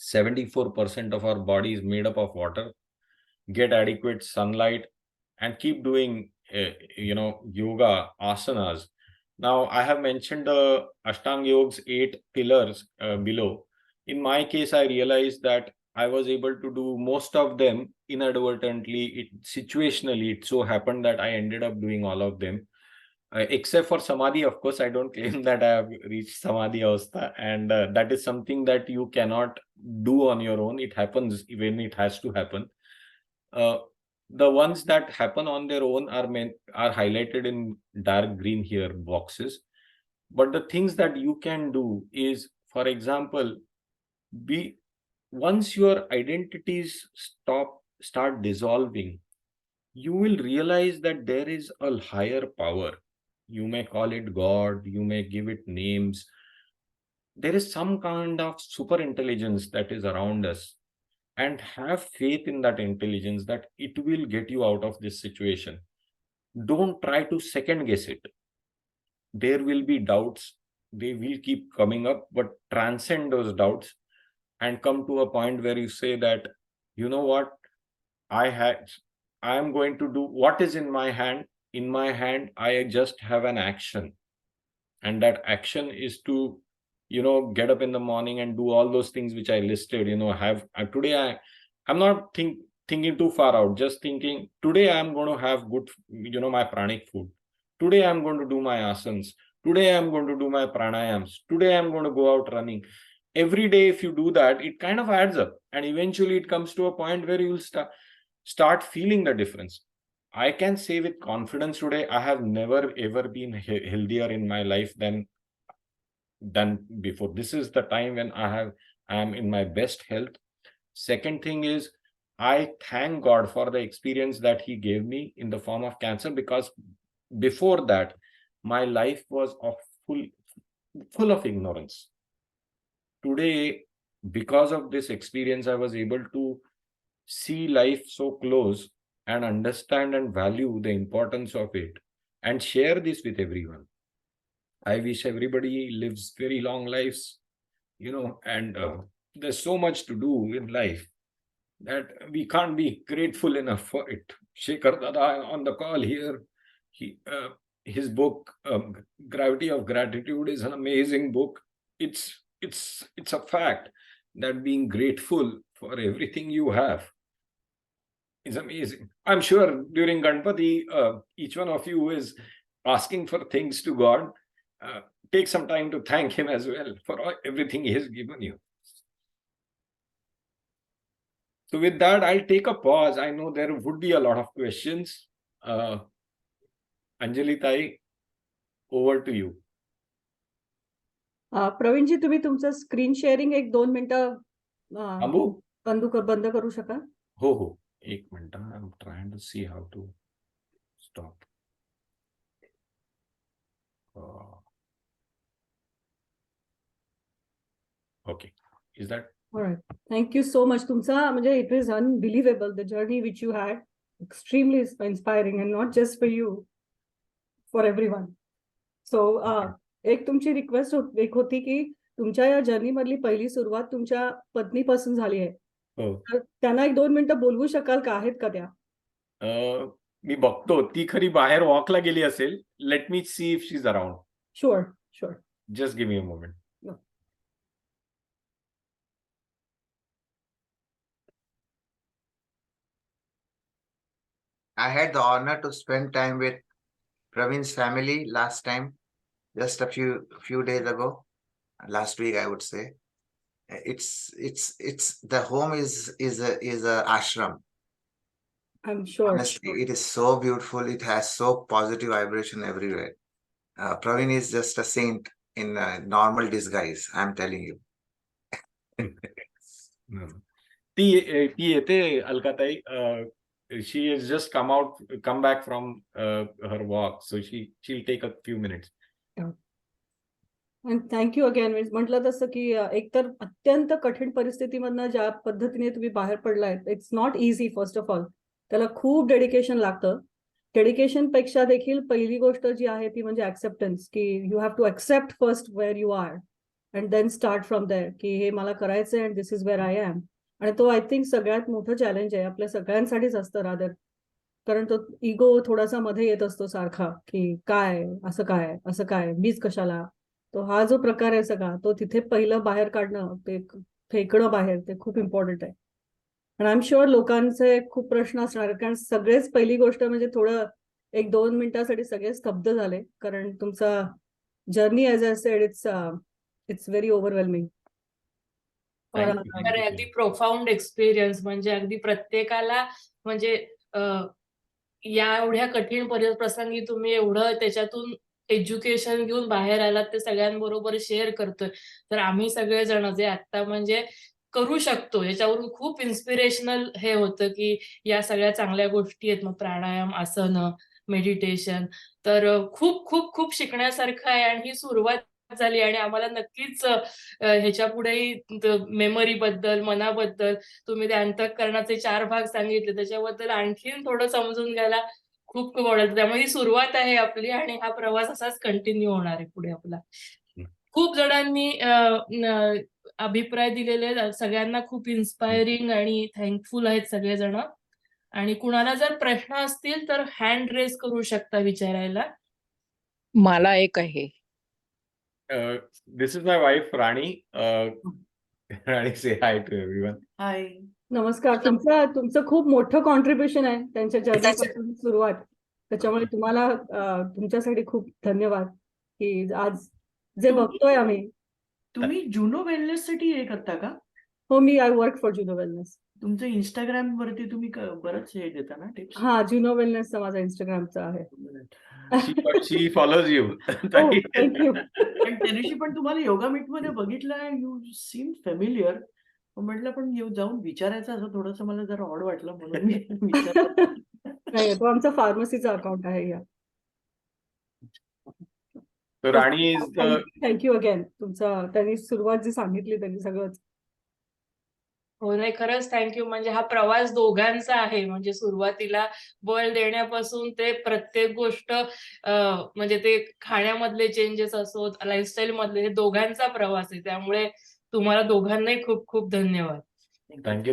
74% of our body is made up of water. Get adequate sunlight and keep doing yoga, asanas. Now I have mentioned the Ashtanga Yoga's 8 pillars below. In my case, I realized that I was able to do most of them inadvertently. Situationally, it so happened that I ended up doing all of them. Except for Samadhi, of course, I don't claim that I have reached Samadhi Avastha. And that is something that you cannot do on your own. It happens when it has to happen. The ones that happen on their own are highlighted in dark green here boxes. But the things that you can do is, for example, once your identities start dissolving, you will realize that there is a higher power. You may call it God, you may give it names. There is some kind of super intelligence that is around us, and have faith in that intelligence that it will get you out of this situation. Don't try to second guess it. There will be doubts. They will keep coming up, but transcend those doubts and come to a point where you say that, you know what, I am going to do what is in my hand. In my hand, I just have an action. And that action is to, get up in the morning and do all those things which I listed. Today I'm not thinking too far out, just thinking today I'm going to have good, my pranic food. Today I'm going to do my asanas. Today I'm going to do my pranayams. Today I'm going to go out running. Every day, if you do that, it kind of adds up, and eventually it comes to a point where you'll start feeling the difference. I can say with confidence today, I have never ever been healthier in my life than before. This is the time when I am in my best health. Second thing is, I thank God for the experience that He gave me in the form of cancer, because before that, my life was full of ignorance. Today, because of this experience, I was able to see life so close and understand and value the importance of it and share this with everyone. I wish everybody lives very long lives, and there's so much to do in life that we can't be grateful enough for it. Shekhar Dada on the call here, his book, Gravity of Gratitude, is an amazing book. It's a fact that being grateful for everything you have is amazing. I'm sure during Ganpati, each one of you is asking for things to God. Take some time to thank Him as well for everything He has given you. So with that, I'll take a pause. I know there would be a lot of questions. Anjali Tai, over to you. Pravinji, तुम्ही तुमचं screen sharing 1-2 मिनिटं बंद करू शकाल? हो, 1 minute. I'm trying to see how to stop. Okay, is that? All right. Thank you so much. तुमचा म्हणजे it is unbelievable, the journey which you had, extremely inspiring, and not just for you, for everyone. So एक तुमची request होती की तुमच्या या journey मधली पहिली सुरुवात तुमच्या पत्नीपासून झाली आहे. तर त्यांना 1-2 मिनिटं बोलवू शकाल का? आहेत का त्या? मी बघतो, ती खरी बाहेर वॉकला गेली असेल. Let me see if she is around. Sure. Just give me a moment. I had the honor to spend time with Pravin's family last time, just a few days ago, last week I would say. It's the home is a ashram. I'm sure. Honestly, it is so beautiful. It has so positive vibration everywhere. Pravin is just a saint in normal disguise, I'm telling you. ती येते अलकाताई. She has just come back from her walk, so she'll take a few minutes. And thank you again. म्हटलं तसं की एकतर अत्यंत कठीण परिस्थितीमधनं ज्या पद्धतीने तुम्ही बाहेर पडलाय, it's not easy. First of all त्याला खूप डेडिकेशन लागतं. डेडिकेशन पेक्षा देखील पहिली गोष्ट जी आहे ती म्हणजे ऍक्सेप्टन्स, की you have to accept first where you are and then start from there, की हे मला करायचंय and this is where I am. आणि तो आय थिंक सगळ्यात मोठं चॅलेंज आहे, आपल्या सगळ्यांसाठीच असतं रादर. कारण तो इगो थोडासा मध्ये येत असतो सारखा, की काय असं काय मीच कशाला. तो हा जो प्रकार आहे सगळा, तो तिथे पहिलं बाहेर काढणं, ते फेकणं बाहेर, ते खूप इम्पॉर्टंट आहे. आणि आय एम शुअर लोकांचे खूप प्रश्न असणार, कारण सगळेच पहिली गोष्ट म्हणजे थोडं 1-2 मिनिटासाठी सगळे स्तब्ध झाले, कारण तुमचा journey as a said it's very overwhelming. अगदी प्रोफाऊंड एक्सपिरियन्स, म्हणजे अगदी प्रत्येकाला म्हणजे या एवढ्या कठीण प्रसंगी तुम्ही एवढं त्याच्यातून एज्युकेशन घेऊन बाहेर आलात, ते सगळ्यांबरोबर शेअर करतोय. तर आम्ही सगळेजण जे आता म्हणजे करू शकतो, याच्यावरून खूप इन्स्पिरेशनल हे होतं की या सगळ्या चांगल्या गोष्टी आहेत. मग प्राणायाम, आसन, मेडिटेशन, तर खूप खूप खूप शिकण्यासारखं आहे. आणि ही सुरुवात झाली आणि आम्हाला नक्कीच ह्याच्या पुढेही मेमरी बद्दल, मनाबद्दल, तुम्ही ते अंतःकरणाचे 4 भाग सांगितले, त्याच्याबद्दल आणखीन थोडं समजून घ्यायला खूप खूप आवडेल. त्यामुळे ही सुरुवात आहे आपली आणि हा प्रवास असाच कंटिन्यू होणार आहे पुढे आपला. खूप जणांनी अभिप्राय दिलेले सगळ्यांना खूप इन्स्पायरिंग आणि थँकफुल आहेत सगळेजण. आणि कुणाला जर प्रश्न असतील तर हँड रेज करू शकता विचारायला. मला एक आहे. This is my wife Rani. Rani, say hi to everyone. हाय. नमस्कार. तुमचं खूप मोठं कॉन्ट्रीब्युशन आहे त्यांच्या जर्नीपासून सुरुवात. त्याच्यामुळे तुम्हाला तुमच्यासाठी खूप धन्यवाद की आज जे बघतोय आम्ही. तुम्ही जुनो वेलनेस साठी हे करता का? हो, मी आय वर्क फॉर जुनो वेलनेस. तुमचं इंस्टाग्राम वरती तुम्ही बरंच हे देता ना टिप्स? हा, जुनो वेलनेसचा माझा इंस्टाग्रामचा आहे. She follows you. थँक्यू. पण त्या दिवशी पण तुम्हाला योगा मीट मध्ये बघितलं, यू सीम फेमिलियर. म्हटलं पण जाऊन विचारायचं, असं थोडंसं मला जरा ऑड वाटलं म्हणून मी विचारलं. नाही, तो आमचा फार्मसीचा अकाउंट आहे या. So Rani is the thank you again. त्यांनी सुरुवात जी सांगितली त्यांनी सगळंच. हो, नाही खरंच थँक्यू. म्हणजे हा प्रवास दोघांचा आहे. म्हणजे सुरुवातीला बळ देण्यापासून ते प्रत्येक गोष्ट म्हणजे ते खाण्यामधले चेंजेस असोत, लाईफस्टाईल मधले, हे दोघांचा प्रवास आहे. त्यामुळे तुम्हाला दोघांनाही खूप खूप धन्यवाद. thank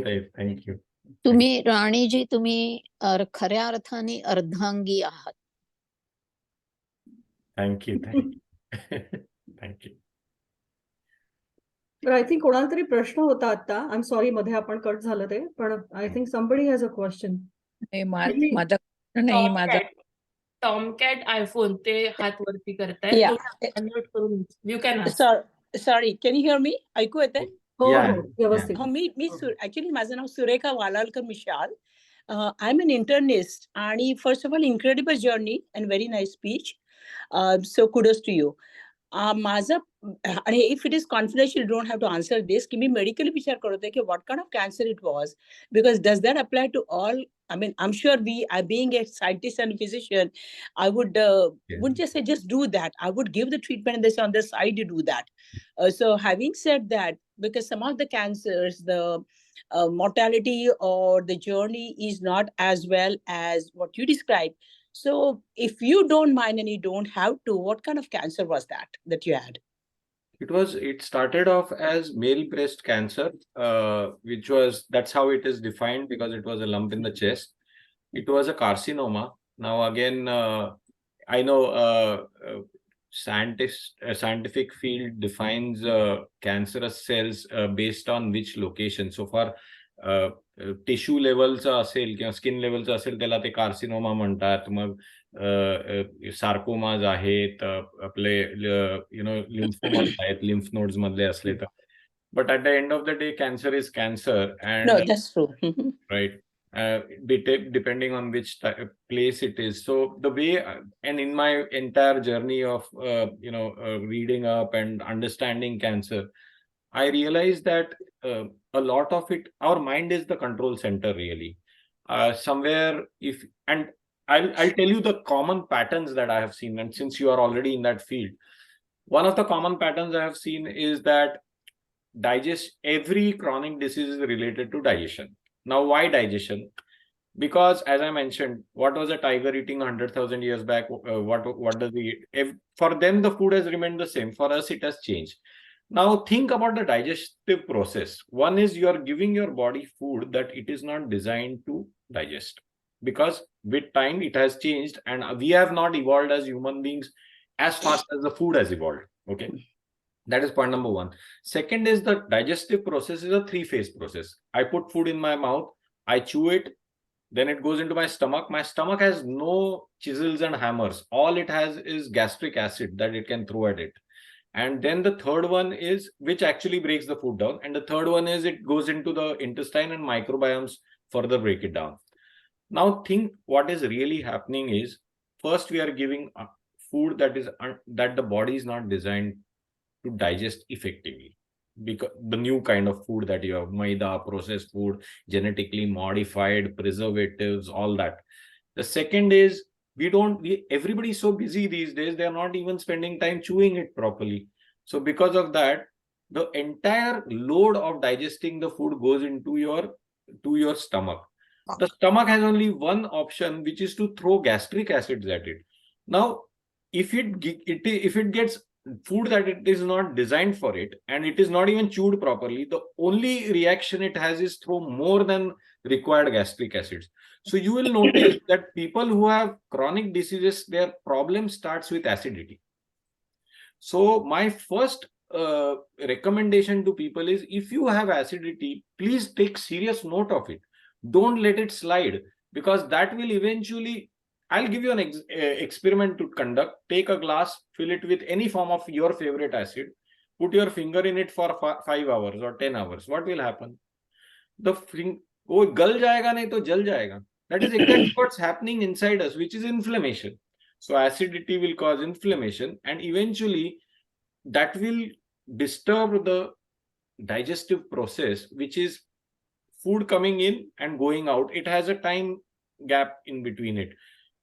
you. तुम्ही राणीजी, तुम्ही खऱ्या अर्थाने अर्धांगी आहात. Thank you. Thank you. I think कोणाला तरी प्रश्न होता आता. आय एम सॉरी, मध्ये आपण कट झालं ते, पण I think somebody has a question. माझा नाही, माझा टॉमकॅट आयफोन ते हात वरती करतायत. Yeah. अनम्यूट करून you can ask. Sorry, can you hear me? ऐकू येतंय? हो Yeah. हो, व्यवस्थित. मी ऍक्च्युली माझं नाव Surekha Walalkar Mishal. I am an internist आणि first of all incredible journey and very nice speech. So kudos to you. माझं आणि if it is confidential, don't have to answer this, की मी मेडिकली विचार करत होते की what kind of cancer it was, because does that apply to all? I mean, I'm sure being a scientist and physician, I would wouldn't just say just do that. I would give the treatment and this on the side you do that. So having said that, because some of the cancers, the mortality or the journey is not as well as what you described. So if you don't mind and you don't have to, what kind of cancer was that you had? It started off as male breast cancer, that's how it is defined, because it was a lump in the chest. It was a carcinoma. Now again, I know scientific field defines cancerous cells based on which location. So for tissue लेवलचं असेल किंवा skin लेवलचं असेल त्याला ते carcinoma म्हणतात. मग सार्कोमाज आहेत, आपले लिम्फोमाज आहेत, लिम्फ नोड्स मधले असले तर. But at the end of the day cancer is cancer. No, that's true. Right. Depending on which place it is. So the way, and in my entire journey of reading up and understanding cancer, I realized that a lot of it, our mind is the control center really. Somewhere, and I'll tell you the common patterns that I have seen, and since you are already in that field, one of the common patterns I have seen is that every chronic disease is related to digestion. Now, why digestion? Because as I mentioned, what was a tiger eating 100,000 years back? What does he eat? For them, the food has remained the same. For us, it has changed. Now, think about the digestive process. One is you are giving your body food that it is not designed to digest. Because with time, it has changed, and we have not evolved as human beings as fast as the food has evolved. Okay. That is point number one. Second is the digestive process is a 3-phase process. I put food in my mouth, I chew it, then it goes into my stomach. My stomach has no chisels and hammers. All it has is gastric acid that it can throw at it. And then the third one is, which actually breaks the food down. And the third one is it goes into the intestine and microbiomes further break it down. Now think what is really happening is, first we are giving food that the body is not designed to digest effectively, because the new kind of food that you have, maida, processed food, genetically modified, preservatives, all that. The second is everybody is so busy these days, they are not even spending time chewing it properly. So because of that, the entire load of digesting the food goes into your stomach. The stomach has only one option, which is to throw gastric acids at it. Now, if it gets food that it is not designed for it, and it is not even chewed properly, the only reaction it has is through more than required gastric acids. So you will notice that people who have chronic diseases, their problem starts with acidity. So my first recommendation to people is, if you have acidity, please take serious note of it. Don't let it slide, because that will eventually, I'll give you an experiment to conduct. Take a glass, fill it with any form of your favorite acid, put your finger in it for 5 hours or 10 hours. What will happen? वो गल जाएगा नहीं तो जल जाएगा. That is exactly what's happening inside us, which is inflammation. So acidity will cause inflammation, and eventually that will disturb the digestive process, which is food coming in and going out. It has a time gap in between it.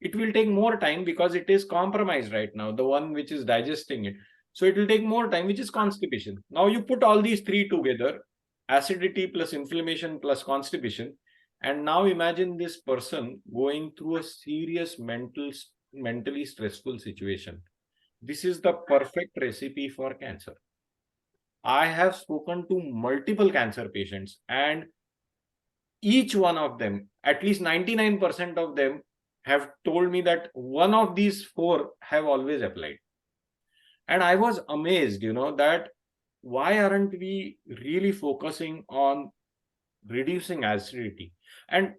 It will take more time because it is compromised right now, the one which is digesting it. So it will take more time, which is constipation. Now you put all these three together, acidity plus inflammation plus constipation, and now imagine this person going through a serious mentally stressful situation. This is the perfect recipe for cancer. I have spoken to multiple cancer patients, and each one of them, at least 99% of them, have told me that one of these four have always applied. And I was amazed, that why aren't we really focusing on reducing acidity? And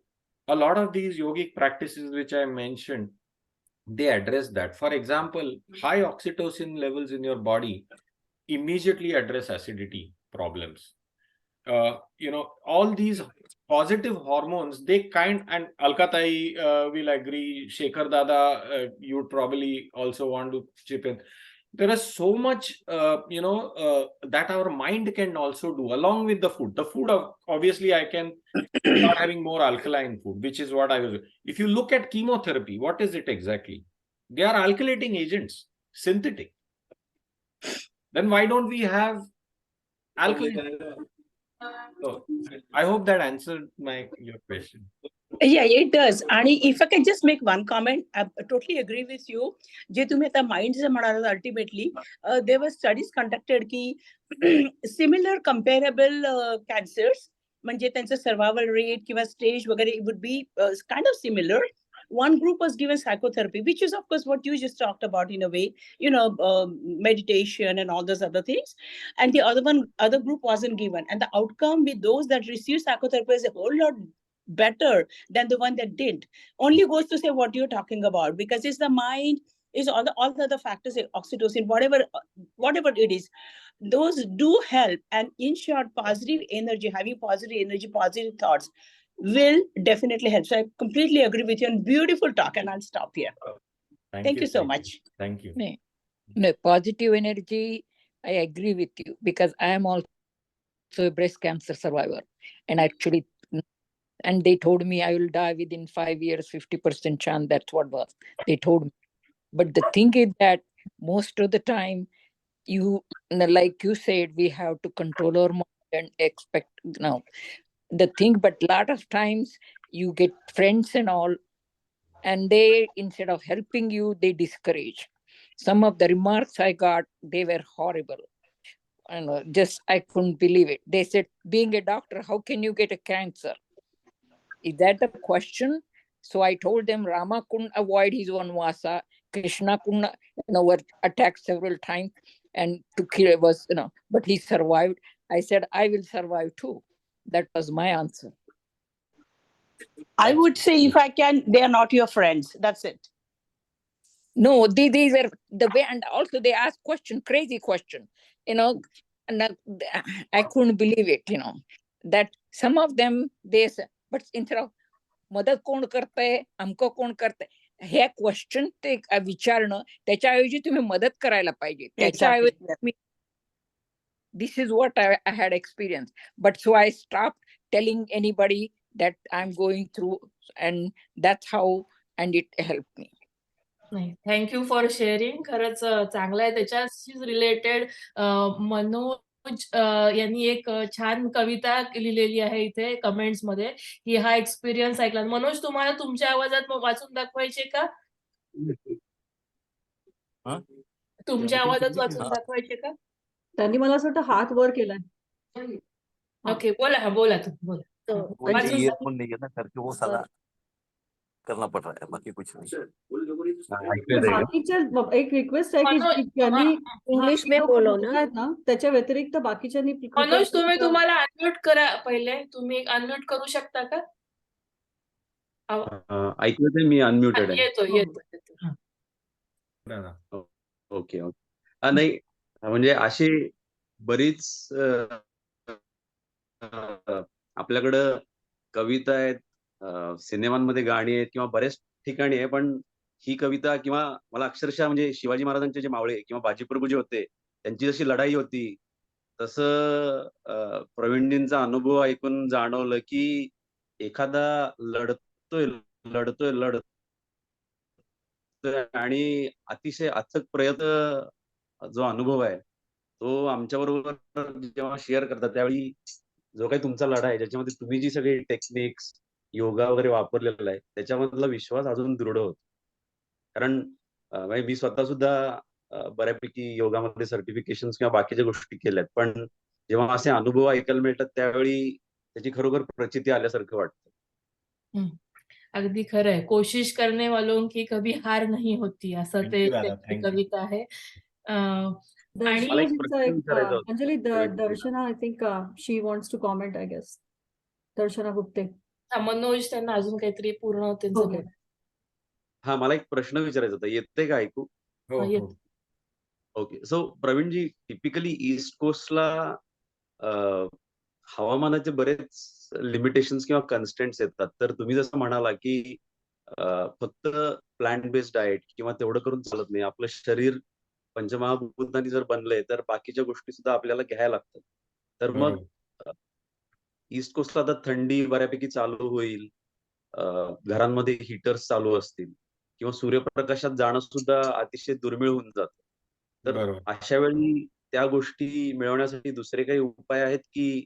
a lot of these yogic practices which I mentioned, they address that. For example, high oxytocin levels in your body immediately address acidity problems. All these positive hormones, they and Alkatai will agree, Shekhar Dada, you would probably also want to chip in. There is so much, that our mind can also do along with the food. The food, obviously, I can start having more alkaline food, which is what I was. If you look at chemotherapy, what is it exactly? They are alkylating agents, synthetic. Then why don't we have alkaline? So I hope that answered your question. Yeah, it does. And if I can just make one comment, I totally agree with you. जे तुम्ही आता माइंडचं म्हणालात, ultimately there were studies conducted की similar comparable cancers, म्हणजे त्यांचं survival rate किंवा stage वगैरे would be kind of similar. One group was given psychotherapy, which is of course what you just talked about in a way, meditation and all those other things. And the other group wasn't given. And the outcome with those that received psychotherapy is a whole lot better than the one that didn't. Only goes to say what you're talking about, because it's the mind, is all the other factors, oxytocin, whatever it is, those do help. And in short, positive energy, having positive energy, positive thoughts will definitely help. So I completely agree with you, and beautiful talk, and I'll stop here. Thank you so much. Thank you. No, positive energy, I agree with you, because I am also a breast cancer survivor. And actually, and they told me I will die within 5 years, 50% chance. That's what was. They told me. But the thing is that most of the time, like you said, we have to control our mind and expect the thing. But a lot of times you get friends and all, and they, instead of helping you, they discourage. Some of the remarks I got, they were horrible. And I couldn't believe it. They said, being a doctor, how can you get a cancer? Is that the question? So I told them Rama couldn't avoid his own vasa. Krishna couldn't, were attacked several times, and to kill was, but he survived. I said, I will survive too. That was my answer. I would say, if I can, they are not your friends. That's it. No, these are the way, and also they ask crazy question, and I couldn't believe it, that some of them, they say, but instead of मदत कोण करतंय, अमकं कोण करतंय, हे question ते विचारणं, त्याच्याऐवजी तुम्ही मदत करायला पाहिजे. त्याच्याऐवजी this is what I had experienced. But so I stopped telling anybody that I'm going through, and that's how, and it helped me. Thank you for sharing. खरंच चांगलं आहे. त्याच्याशीच रिलेटेड मनोज यांनी एक छान कविता लिहिलेली आहे इथे कमेंट्स मध्ये, की हा एक्सपिरियन्स ऐकला. मनोज, तुम्हाला तुमच्या आवाजात वाचून दाखवायचे का? तुमच्या आवाजात वाचून दाखवायचे का? त्यांनी मला असं वाटतं हात वर केलाय. ओके, बोला. हा, बोला तुम्ही, बोला. तर वो वाचून ये दाखवा. ईयरफोन नहीं है ना करके वो साला करना पड़ रहा है, बाकी कुछ नहीं। ऐकू येतंय का? बाकीच्या एक रिक्वेस्ट आहे की मनोज, ज्यांनी इंग्लिश में बोलो ना. आहेत ना त्याच्या व्यतिरिक्त बाकीच्यांनी मनोज, तुम्हाला अनम्यूट करा पहिले. तुम्ही अनम्यूट करू शकता का? ऐकू येतंय? मी अनम्युटेड आहे. येतो. हा. बरं. Okay okay. नाही म्हणजे अशी बरीच आपल्याकडं कविता आहेत, सिनेमांमध्ये गाणी आहेत किंवा बऱ्याच ठिकाणी आहे, पण ही कविता किंवा मला अक्षरशः म्हणजे शिवाजी महाराजांचे जे मावळे किंवा बाजीप्रभू जे होते त्यांची जशी लढाई होती तसं प्रवीणजींचा अनुभव ऐकून जाणवलं की एखादा लढतोय आणि अतिशय अथक प्रयत्न जो अनुभव आहे तो आमच्या बरोबर जेव्हा शेअर करतात त्यावेळी जो काही तुमचा लढा आहे ज्याच्यामध्ये तुम्ही जी सगळी टेक्निक्स योगा वगैरे वापरलेला आहे त्याच्यामधला विश्वास अजून दृढ होतो. कारण म्हणजे मी स्वतः सुद्धा बऱ्यापैकी योगामध्ये सर्टिफिकेशन किंवा बाकीच्या गोष्टी केल्यात, पण जेव्हा असे अनुभव ऐकायला मिळतात त्यावेळी त्याची खरोखर प्रचिती आल्यासारखं वाटतं. अगदी खरं आहे. कोशिश करने वालों की कभी हार नहीं होती, असं Thank ते you, दादा. त्यांची Thank you. कविता आहे. मला आणि एक प्रश्न विचारायचा होता. Anjali Darshana I think she wants to comment I guess. Darshana Gupte. Manoj त्यांना अजून काहीतरी पूर्ण त्यांचं ओके. बोलायचं. हा, मला एक प्रश्न विचारायचा होता. येते का ऐकू? हो, येत. हो. ओके. सो प्रवीणजी, टिपिकली ईस्ट कोस्टला हवामानाचे बरेच लिमिटेशन्स किंवा कन्स्टेंट्स येतात. तर तुम्ही जसं म्हणाला की फक्त प्लांट बेस्ड डाएट किंवा तेवढं करून चालत नाही. आपलं शरीर पंचमहाभूतांनी जर बनलंय तर बाकीच्या गोष्टी सुद्धा आपल्याला घ्यायला लागतात. तर मग ईस्ट कोस्टला आता थंडी बऱ्यापैकी चालू होईल, घरांमध्ये हीटर्स चालू असतील किंवा सूर्यप्रकाशात जाणं सुद्धा अतिशय दुर्मिळ होऊन जातं. तर बरोबर. अशा वेळी त्या गोष्टी मिळवण्यासाठी दुसरे काही उपाय आहेत की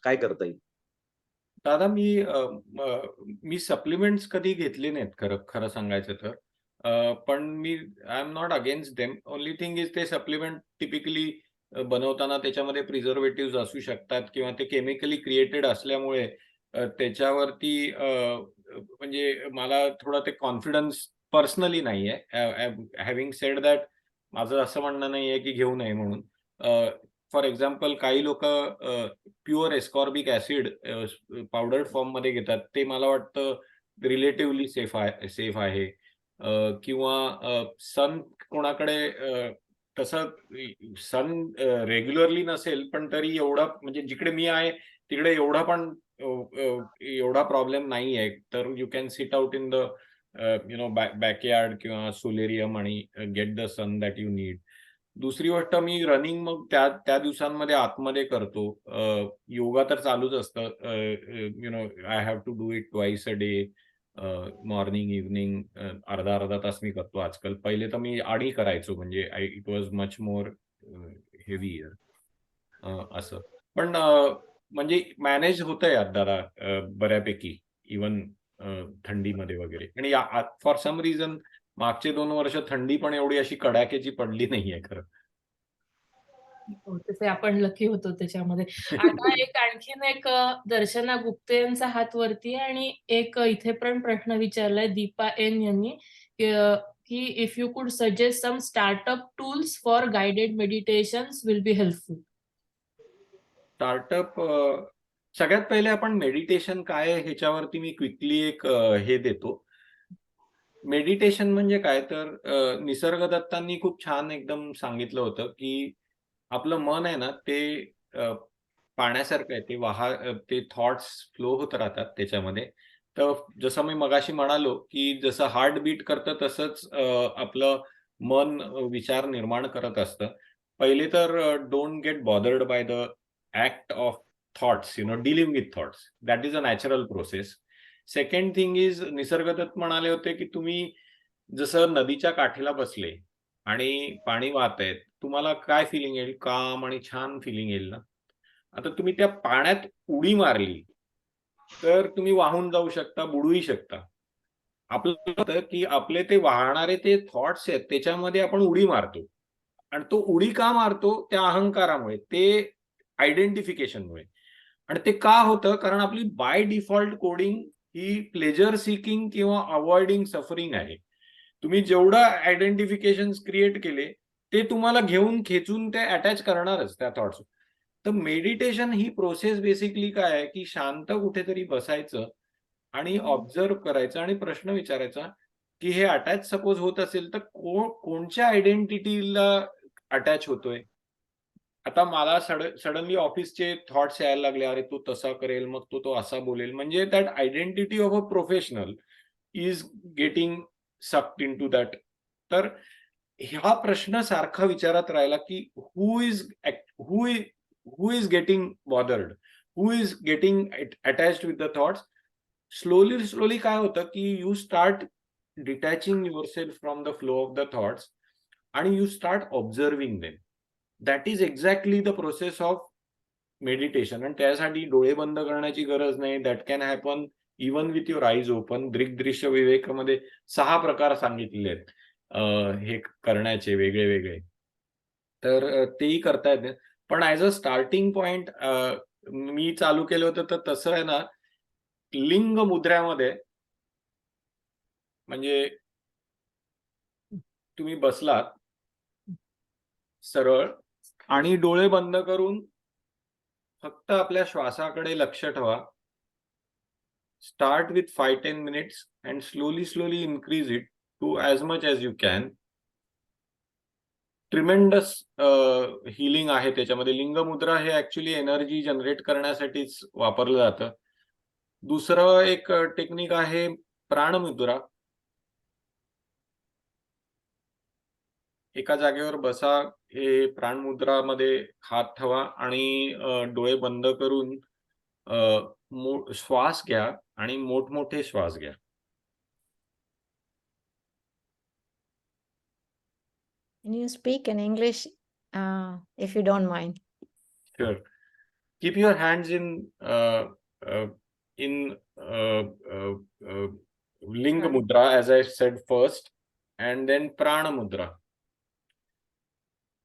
काय करता येईल? दादा, मी सप्लिमेंट्स कधी घेतले नाहीत खरं सांगायचं तर. पण I am not against them. Only thing is ते सप्लिमेंट टिपिकली बनवताना त्याच्यामध्ये प्रिझर्वेटिव्ह असू शकतात किंवा ते केमिकली क्रिएटेड असल्यामुळे त्याच्यावरती म्हणजे मला थोडा ते कॉन्फिडन्स पर्सनली नाहीये. हॅव्हिंग सेड दॅट माझं असं म्हणणं नाहीये की घेऊ नये म्हणून. फॉर एक्झाम्पल काही लोक प्युअर एस्कॉर्बिक ऍसिड पावडर्ड फॉर्म मध्ये घेतात. ते मला वाटतं रिलेटिव्हली सेफ आहे. किंवा सन कोणाकडे तसं सन रेग्युलरली नसेल पण तरी एवढा म्हणजे जिकडे मी आहे तिकडे एवढा प्रॉब्लेम नाही आहे. तर you can sit out in the backyard किंवा सोलेरियम आणि get the sun that you need. दुसरी गोष्ट, मी रनिंग मग त्या दिवसांमध्ये आतमध्ये करतो. योगा तर चालूच असतं. I have to do it twice a day. Morning evening अर्धा तास मी करतो आजकाल. पहिले तर मी आधी करायचो, म्हणजे it was much more heavier असं. पण म्हणजे मॅनेज होतंय दादा बऱ्यापैकी, इवन थंडीमध्ये वगैरे. आणि फॉर सम रिझन मागचे 2 वर्ष थंडी पण एवढी अशी कडाक्याची पडली नाहीये खरं. तसे आपण लकी होतो त्याच्यामध्ये. आता आणखीन एक दर्शना गुप्ते यांचा हात वरती आहे आणि एक इथे पण प्रश्न विचारलाय दीपा एन यांनी की if you could suggest some startup tools for guided meditations will be helpful. Startup, सगळ्यात पहिले आपण मेडिटेशन काय आहे ह्याच्यावरती मी क्विकली एक हे देतो. मेडिटेशन म्हणजे काय, तर निसर्गदत्तांनी खूप छान एकदम सांगितलं होतं की आपलं मन आहे ना ते पाण्यासारखं आहे. ते थॉट्स फ्लो होत राहतात त्याच्यामध्ये. तर जसं मी मगाशी म्हणालो की जसं हार्ट बीट करतं तसंच आपलं मन विचार निर्माण करत असतं. पहिले तर don't get bothered by the act of thoughts, dealing with thoughts. That is a natural process. Second thing is, Nisargadatta म्हणाले होते की तुम्ही जसं नदीच्या काठीला बसले आणि पाणी वाहतंय, तुम्हाला काय फिलिंग येईल? काम आणि छान फिलिंग येईल ना. आता तुम्ही त्या पाण्यात उडी मारली तर तुम्ही वाहून जाऊ शकता, बुडूही शकता. आपलं होतं की आपले ते वाहणारे ते थॉट्स आहेत त्याच्यामध्ये आपण उडी मारतो आणि तो उडी का मारतो त्या अहंकारामुळे, ते आयडेंटिफिकेशनमुळे. आणि ते का होतं, कारण आपली by default coding he pleasure seeking किंवा अवॉइडिंग सफरिंग आहे. तुम्ही जेवढं आयडेंटिफिकेशन क्रिएट केले ते तुम्हाला घेऊन खेचून ते अटॅच करणारच त्या थॉट्स. तर मेडिटेशन ही प्रोसेस बेसिकली काय आहे, की शांत कुठेतरी बसायचं आणि ऑब्झर्व करायचं आणि प्रश्न विचारायचा, की हे अटॅच सपोज होत असेल तर कोणच्या आयडेंटिटीला अटॅच होतोय. आता मला सडनली ऑफिसचे थॉट्स यायला लागले, अरे तो तसा करेल, मग तो असा बोलेल, म्हणजे that identity of a professional is getting sucked in to that. तर हा प्रश्न सारखा विचारात राहिला, की who is getting bothered, who is getting attached with the thoughts. Slowly काय होतं, की you start detaching yourself from the flow of the thoughts आणि you start observing them. That is exactly the process of meditation. आणि त्यासाठी डोळे बंद करण्याची गरज नाही. That can happen even with your eyes open. दृग्दृश्य विवेकमध्ये 6 प्रकार सांगितलेले आहेत हे करण्याचे वेगळे वेगळे. तर तेही करता येते. पण ॲज अ स्टार्टिंग पॉइंट मी चालू केलं होतं, तर तसं आहे ना, लिंग मुद्रामध्ये म्हणजे तुम्ही बसलात सरळ आणि डोळे बंद करून फक्त आपल्या श्वासाकडे लक्ष ठेवा. Start with 5-10 minutes and slowly increase it to as much as you can. Tremendous healing आहे त्याच्यामध्ये. लिंग मुद्रा हे ऍक्च्युली एनर्जी जनरेट करण्यासाठीच वापरलं जातं. दुसरं एक टेक्निक आहे प्राणमुद्रा. एका जागेवर बसा, हे प्राणमुद्रामध्ये हात ठेवा आणि डोळे बंद करून श्वास घ्या आणि मोठमोठे श्वास घ्या. Can you speak in English, if you don't mind? Sure. Keep your hands in Linga Mudra, as I said first, and then Prana Mudra.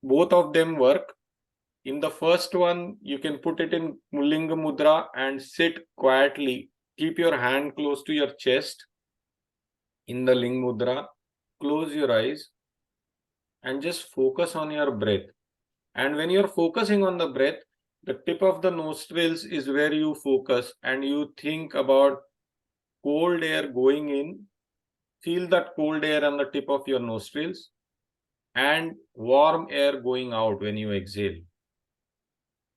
Both of them work. In the first one, you can put it in Linga Mudra and sit quietly. Keep your hand close to your chest in the Linga Mudra. Close your eyes and just focus on your breath. And when you're focusing on the breath, the tip of the nostrils is where you focus and you think about cold air going in. Feel that cold air on the tip of your nostrils and warm air going out when you exhale.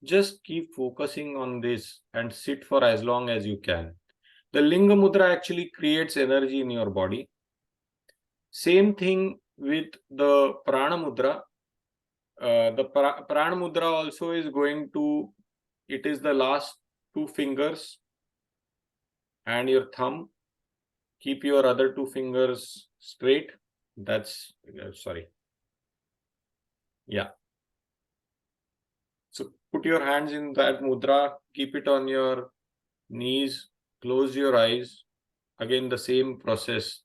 Just keep focusing on this and sit for as long as you can. The Linga Mudra actually creates energy in your body. Same thing with the Prana Mudra. The Prana Mudra also is going to, it is the last 2 fingers and your thumb. Keep your other 2 fingers straight. That's, sorry. Yeah. So put your hands in that mudra, keep it on your knees, close your eyes. Again, the same process,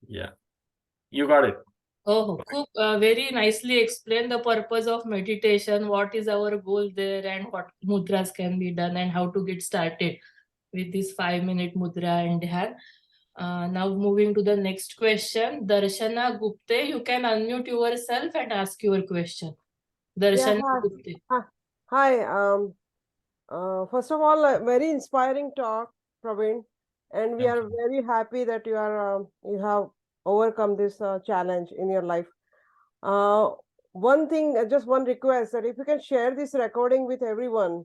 Yeah. You got it. Oh, very nicely explained the purpose of meditation, what is our goal there, and what mudras can be done, and how to get started with this 5-minute mudra and dhyan. Now moving to the next question, Darshana Gupte, you can unmute yourself and ask your question. Darshana Gupte. Hi. First of all, a very inspiring talk, Pravin, and we are very happy that you have overcome this challenge in your life. One thing, just one request, that if you can share this recording with everyone,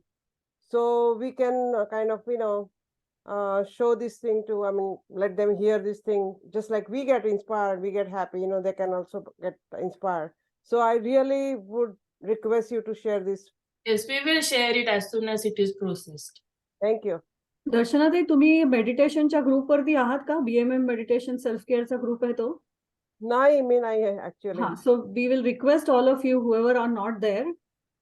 so we can kind of show this thing to, let them hear this thing, just like we get inspired, we get happy, they can also get inspired. So I really would request you to share this. Yes, we will share it as soon as it is processed. Thank you. दर्शनाताई, तुम्ही मेडिटेशनच्या ग्रुपवरती आहात का? BMM meditation self केअरचा group आहे तो? नाही, मी नाही आहे ऍक्च्युअली. हा, so we will request all of you whoever are not there,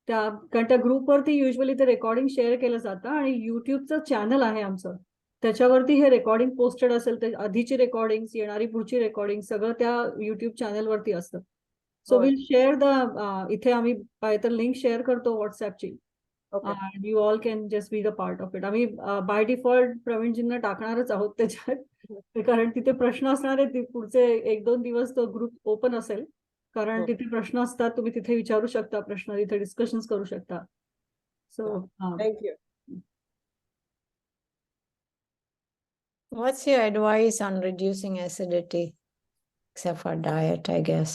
कारण त्या ग्रुपवरती युजली ते रेकॉर्डिंग शेअर केलं जातं आणि युट्यूबचं चॅनल आहे आमचं, त्याच्यावरती हे रेकॉर्डिंग पोस्टेड असेल, तर आधीची रेकॉर्डिंग, येणारी पुढची रेकॉर्डिंग सगळं त्या युट्यूब चॅनलवरती असतं. सो होय. विल शेअर द इथे आम्ही तर लिंक शेअर करतो व्हॉट्सअपची. Okay. And you all can just be the part of it. आम्ही बाय डिफॉल्ट प्रवीणजींना टाकणारच आहोत त्याच्यात, कारण तिथे प्रश्न असणार आहेत. पुढचे 1-2 दिवस तो ग्रुप ओपन असेल, कारण हो. तिथे प्रश्न असतात. तुम्ही तिथे विचारू शकता प्रश्न, तिथे डिस्कशन्स करू शकता. सो Thank you. What's your advice on reducing acidity, except for diet, I guess?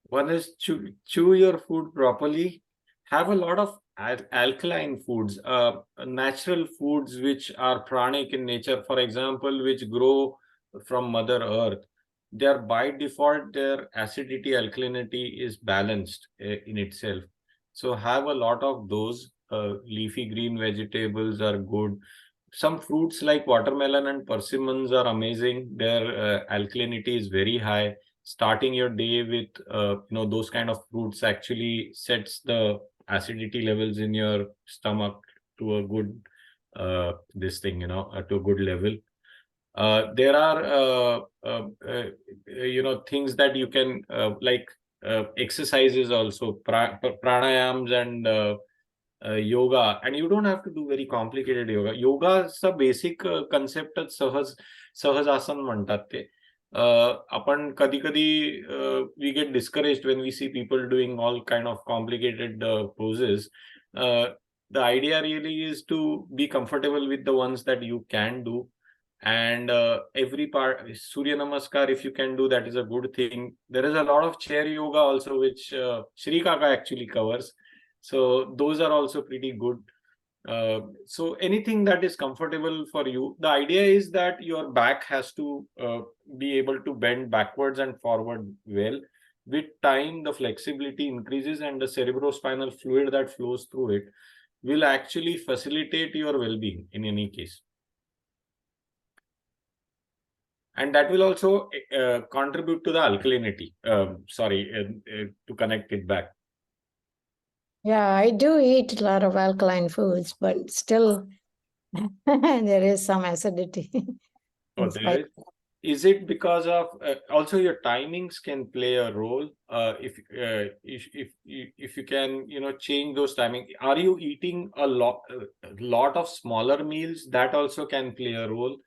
One is chew your food properly. Have a lot of alkaline foods, natural foods which are pranic in nature, for example, which grow from Mother Earth. They are by default, their acidity, alkalinity is balanced in itself. So have a lot of those. Leafy green vegetables are good. Some fruits like watermelon and persimmons are amazing. Their alkalinity is very high. Starting your day with those kind of fruits actually sets the acidity levels in your stomach to a good to a good level. There are things that you can like exercises also, pranayams and yoga, and you don't have to do very complicated yoga. Yoga's basic concept सहज आसन म्हणतात ते. आपण कधी we get discouraged when we see people doing all kind of complicated poses. The idea really is to be comfortable with the ones that you can do, and every part. Surya Namaskar, if you can do, that is a good thing. There is a lot of chair yoga also, which Shri Kaka actually covers, so those are also pretty good. So anything that is comfortable for you. The idea is that your back has to be able to bend backwards and forward well. With time, the flexibility increases, and the cerebrospinal fluid that flows through it will actually facilitate your well-being in any case. And that will also contribute to the alkalinity. To connect it back. Yeah, I do eat a lot of alkaline foods, but still there is some acidity. Oh, there is. Is it because of also your timings can play a role? If you can change those timing. Are you eating a lot of smaller meals? That also can play a role.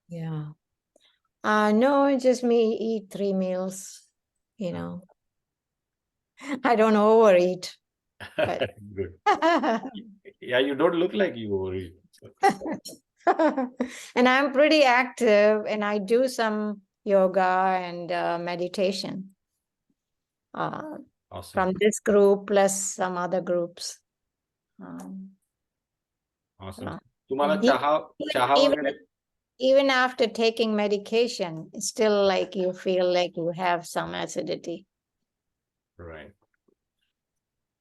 Yeah. No, it's just me eat 3 meals, I don't overeat. But Good. Yeah, you don't look like you overeat. and I'm pretty active, and I do some yoga and meditation Awesome. from this group plus some other groups. Awesome. तुम्हाला चहा वगैरे? Even after taking medication, it's still like you feel like you have some acidity. Right.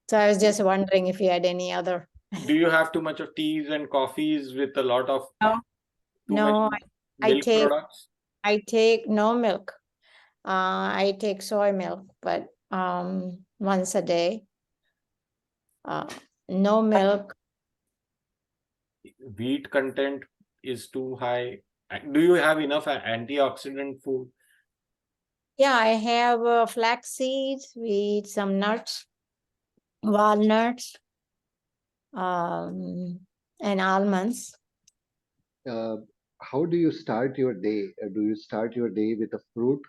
So I was just wondering if you had any other. Do you have too much of teas and coffees with a lot of No, milk products? I take no milk. I take soy milk, but once a day. No milk. Wheat content is too high. Do you have enough antioxidant food? Yeah, I have flax seeds. We eat some nuts, walnuts, and almonds. How do you start your day? Do you start your day with a fruit?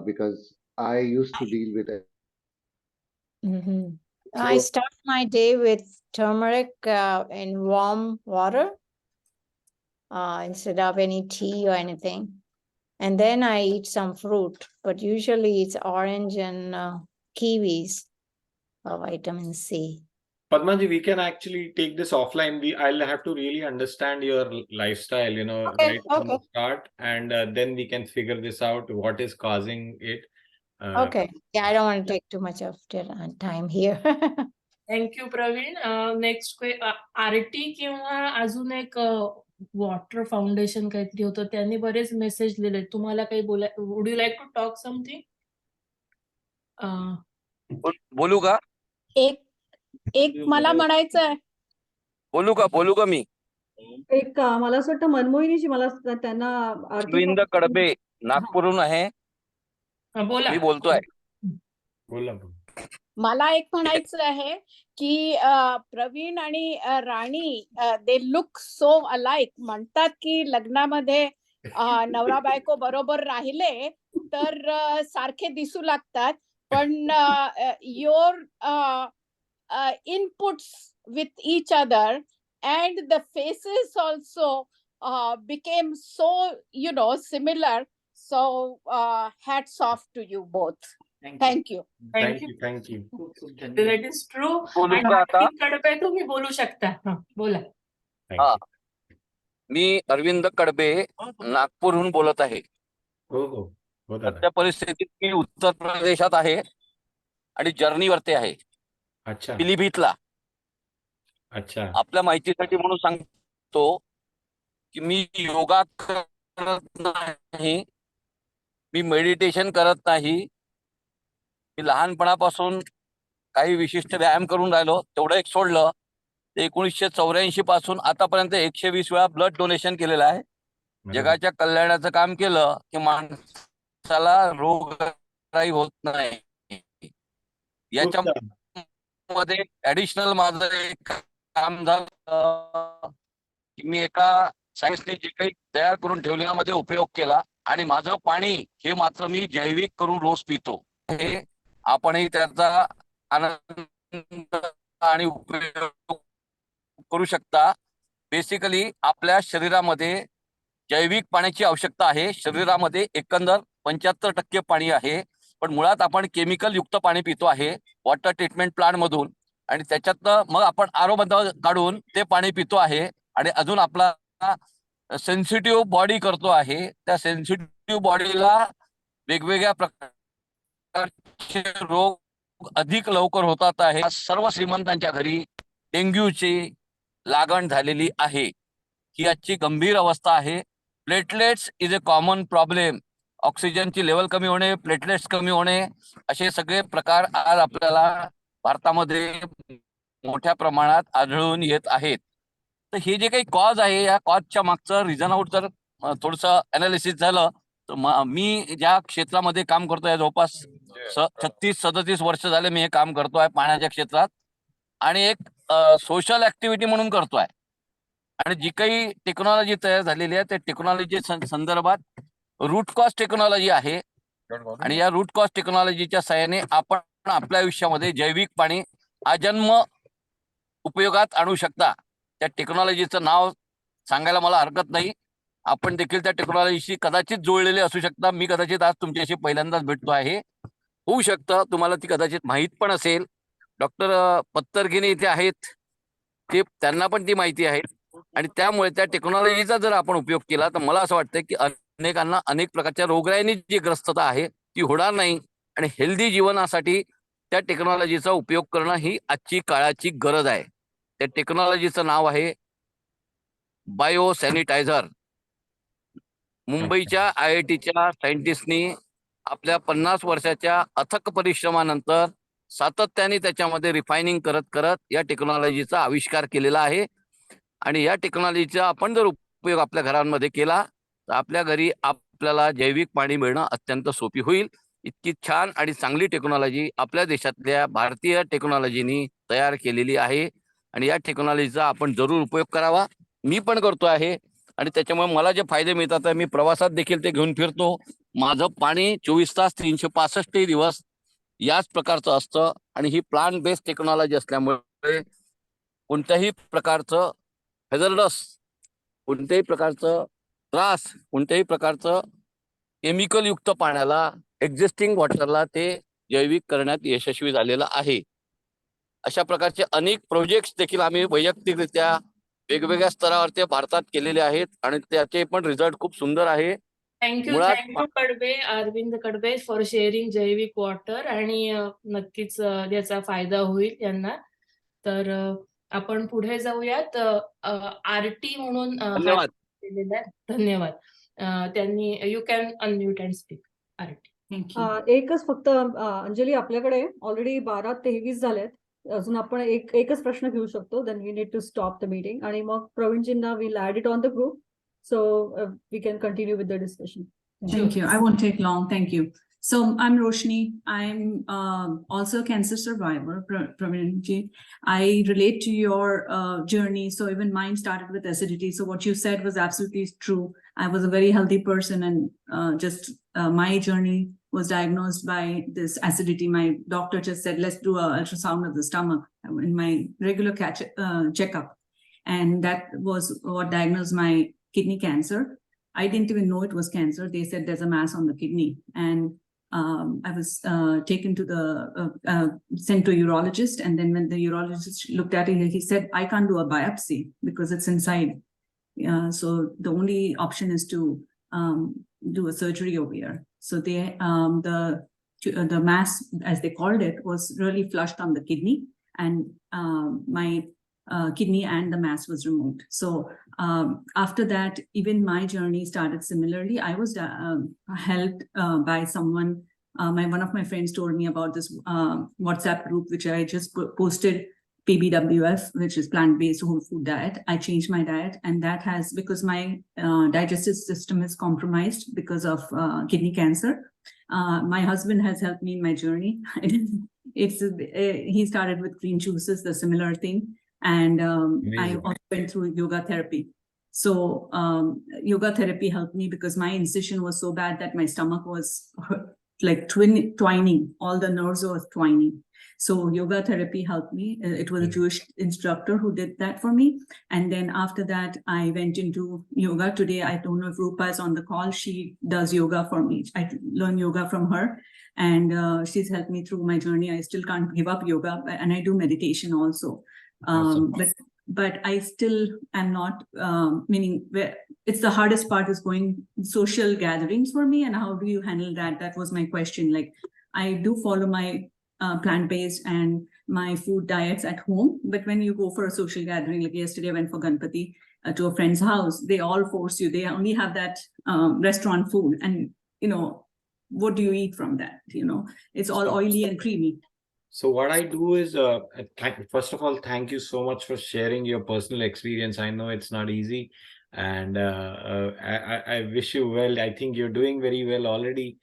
Because I used to deal with it. I start my day with turmeric in warm water instead of any tea or anything. And then I eat some fruit, but usually it's orange and kiwis for vitamin C. Padmaji, we can actually take this offline. I'll have to really understand your lifestyle, right from the start, and then we can figure this out, what is causing it. Okay. Yeah, I don't want to take too much of time here. Thank you Praveen. Next RT किंवा अजून एक water foundation काहीतरी होतं, त्यांनी बरेच message लिहिले. तुम्हाला काही would you like to talk something? बोलू का? एक मला म्हणायचं आहे. बोलू का मी? एक मला असं वाटतं मनमोहिनीची मला त्यांना आर्थिक अरविंद कडबे हा. नागपूरहून आहे. बोला. मी बोलतोय. बोला. मला एक म्हणायचं आहे की प्रवीण आणि राणी दे लुक सो अलाइक. म्हणतात की लग्नामध्ये नवरा बायको बरोबर राहिले तर सारखे दिसू लागतात, पण your inputs with each other and the faces also became so similar. So hats off to you both. Thank you. Thank you. That is true. बोलू आणि का आता? अरविंद कडबे तुम्ही बोलू शकता. बोला. हा, मी अरविंद कडबे नागपूरहून बोलत आहे. हो दादा. सध्या परिस्थितीत मी उत्तर प्रदेशात आहे आणि जर्नीवरती आहे. अच्छा. पिलीभीतला. अच्छा. आपल्या माहितीसाठी म्हणून सांगतो की मी योगा करत नाही, मी मेडिटेशन करत नाही. मी लहानपणापासून काही विशिष्ट व्यायाम करून राहिलो, तेवढं एक सोडलं. 1984 पासून आतापर्यंत 120 वेळा ब्लड डोनेशन केलेलं आहे. जगाच्या कल्याणाचं काम केलं की माणसाला रोगराई होत नाही. याच्यामध्ये ऍडिशनल माझं एक काम झालं की मी एका सायन्सने जे काही तयार करून ठेवल्यामध्ये उपयोग केला आणि माझं पाणी हे मात्र मी जैविक करून रोज पितो. हे आपणही त्याचा आनंद आणि उपयोग करू शकता. बेसिकली आपल्या शरीरामध्ये जैविक पाण्याची आवश्यकता आहे. शरीरामध्ये एकंदर 75% पाणी आहे, पण मुळात आपण केमिकल युक्त पाणी पितो आहे वॉटर ट्रीटमेंट प्लांट मधून, आणि त्याच्यातनं मग आपण आरो बंद काढून ते पाणी पितो आहे आणि अजून आपला सेन्सिटिव्ह बॉडी करतो आहे. त्या सेन्सिटिव्ह बॉडीला वेगवेगळ्या प्रकारचे रोग अधिक लवकर होतात आहे. सर्व श्रीमंतांच्या घरी डेंग्यूची लागण झालेली आहे. ही आजची गंभीर अवस्था आहे. Platelets is a common problem. ऑक्सिजनची लेवल कमी होणे, प्लेटलेट्स कमी होणे, असे सगळे प्रकार आज आपल्याला भारतामध्ये मोठ्या प्रमाणात आढळून येत आहेत. तर हे जे काही कॉज आहे, या कॉजच्या मागचं रिझन आउट जर थोडंसं अनालिसिस झालं तर मी ज्या क्षेत्रामध्ये काम करतोय, जवळपास 36-37 वर्ष झाले मी हे काम करतोय पाण्याच्या क्षेत्रात, आणि एक सोशल ऍक्टिव्हिटी म्हणून करतोय. आणि जी काही टेक्नॉलॉजी तयार झालेली आहे त्या टेक्नॉलॉजी संदर्भात रूट कॉज टेक्नॉलॉजी आहे, आणि या रूट कॉज टेक्नॉलॉजीच्या सहाय्याने आपण आपल्या आयुष्यामध्ये जैविक पाणी आजन्म उपयोगात आणू शकता. त्या टेक्नॉलॉजीचं नाव सांगायला मला हरकत नाही. आपण देखील त्या टेक्नॉलॉजीशी कदाचित जुळलेले असू शकता. मी कदाचित आज तुमच्याशी पहिल्यांदाच भेटतो आहे. होऊ शकतं तुम्हाला ती कदाचित माहीत पण असेल. डॉक्टर पत्तरगिनी इथे आहेत, ते त्यांना पण ती माहिती आहे. आणि त्यामुळे त्या टेक्नॉलॉजीचा जर आपण उपयोग केला तर मला असं वाटतं की अनेकांना अनेक प्रकारच्या रोगराईनी जी ग्रस्तता आहे ती होणार नाही, आणि हेल्दी जीवनासाठी त्या टेक्नॉलॉजीचा उपयोग करणं ही आजची काळाची गरज आहे. त्या टेक्नॉलॉजीचं नाव आहे बायो सॅनिटायझर. मुंबईच्या IITच्या सायंटिस्टनी आपल्या 50 वर्षाच्या अथक परिश्रमानंतर सातत्याने त्याच्यामध्ये रिफायनिंग करत करत या टेक्नॉलॉजीचा आविष्कार केलेला आहे. आणि या टेक्नॉलॉजीचा आपण जर उपयोग आपल्या घरांमध्ये केला तर आपल्या घरी आपल्याला जैविक पाणी मिळणं अत्यंत सोपी होईल. इतकी छान आणि चांगली टेक्नॉलॉजी आपल्या देशातल्या भारतीय टेक्नॉलॉजीनी तयार केलेली आहे, आणि या टेक्नॉलॉजीचा आपण जरूर उपयोग करावा. मी पण करतो आहे, आणि त्याच्यामुळे मला जे फायदे मिळतात मी प्रवासात देखील ते घेऊन फिरतो. माझं पाणी 24 तास 365 दिवस याच प्रकारचं असतं, आणि ही प्लांट बेस्ड टेक्नॉलॉजी असल्यामुळे कोणत्याही प्रकारचं हॅझर्डस, कोणत्याही प्रकारचं त्रास, कोणत्याही प्रकारचं केमिकल युक्त पाण्याला, एक्झिस्टिंग वॉटरला ते जैविक करण्यात यशस्वी झालेलं आहे. अशा प्रकारचे अनेक प्रोजेक्ट्स देखील आम्ही वैयक्तिकरित्या वेगवेगळ्या स्तरावरती भारतात केलेले आहेत, आणि त्याचे पण रिझल्ट खूप सुंदर आहे. थँक्यू कडबे, अरविंद कडबे फॉर शेअरिंग जैविक वॉटर, आणि नक्कीच याचा फायदा होईल यांना. तर आपण पुढे जाऊयात. आरटी म्हणून धन्यवाद. धन्यवाद. त्यांनी you can unmute and speak. RT. एकच फक्त अंजली, आपल्याकडे ऑलरेडी 12:23 झालेत. अजून आपण एकच प्रश्न घेऊ शकतो, then we need to stop the meeting. आणि मग प्रवीणजींना we'll add it on the group, so we can continue with the discussion. Thank you. I won't take long. Thank you. So I'm Roshni. I'm also a cancer survivor, Pravinji. I relate to your journey. So even mine started with acidity. So what you said was absolutely true. I was a very healthy person, and just my journey was diagnosed by this acidity. My doctor just said, let's do an ultrasound of the stomach in my regular checkup. And that was what diagnosed my kidney cancer. I didn't even know it was cancer. They said there's a mass on the kidney. And I was taken to sent to a urologist. And then when the urologist looked at it, he said, I can't do a biopsy because it's inside. So the only option is to do a surgery over here. So the mass, as they called it, was really flushed on the kidney. And my kidney and the mass was removed. So after that, even my journey started similarly. I was helped by someone. One of my friends told me about this WhatsApp group, which I just posted, PBWF, which is plant-based whole food diet. I changed my diet, and that has, because my digestive system is compromised because of kidney cancer. My husband has helped me in my journey. He started with green juices, the similar thing. And I also went through yoga therapy. So yoga therapy helped me because my incision was so bad that my stomach was like twining. All the nerves were twining. So yoga therapy helped me. It was a Jewish instructor who did that for me. And then after that, I went into yoga. Today, I don't know if Rupa is on the call. She does yoga for me. I learn yoga from her. And she's helped me through my journey. I still can't give up yoga. And I do meditation also. Awesome. But I still am not, meaning it's the hardest part is going social gatherings for me. And how do you handle that? That was my question. Like, I do follow my plant-based and my food diets at home. But when you go for a social gathering, like yesterday I went for Ganpati to a friend's house, they all force you. They only have that restaurant food. And, what do you eat from that? It's all oily and creamy. So what I do is, first of all, thank you so much for sharing your personal experience. I know it's not easy, and I wish you well. I think you're doing very well already.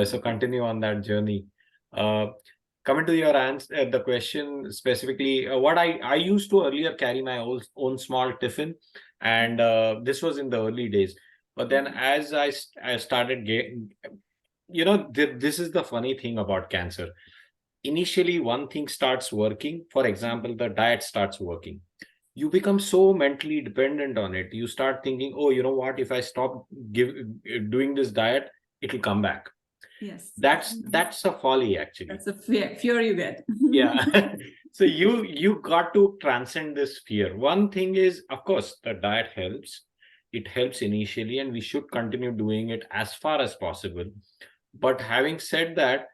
So continue on that journey. Coming to your answer, the question specifically, what I used to earlier carry my own small tiffin, and this was in the early days. But then as I started getting, this is the funny thing about cancer. Initially, one thing starts working. For example, the diet starts working. You become so mentally dependent on it. You start thinking, oh, you know what? If I stop doing this diet, it'll come back. Yes. That's a folly, actually. That's a fear you get. Yeah. So you got to transcend this fear. One thing is, of course, the diet helps. It helps initially, and we should continue doing it as far as possible. But having said that,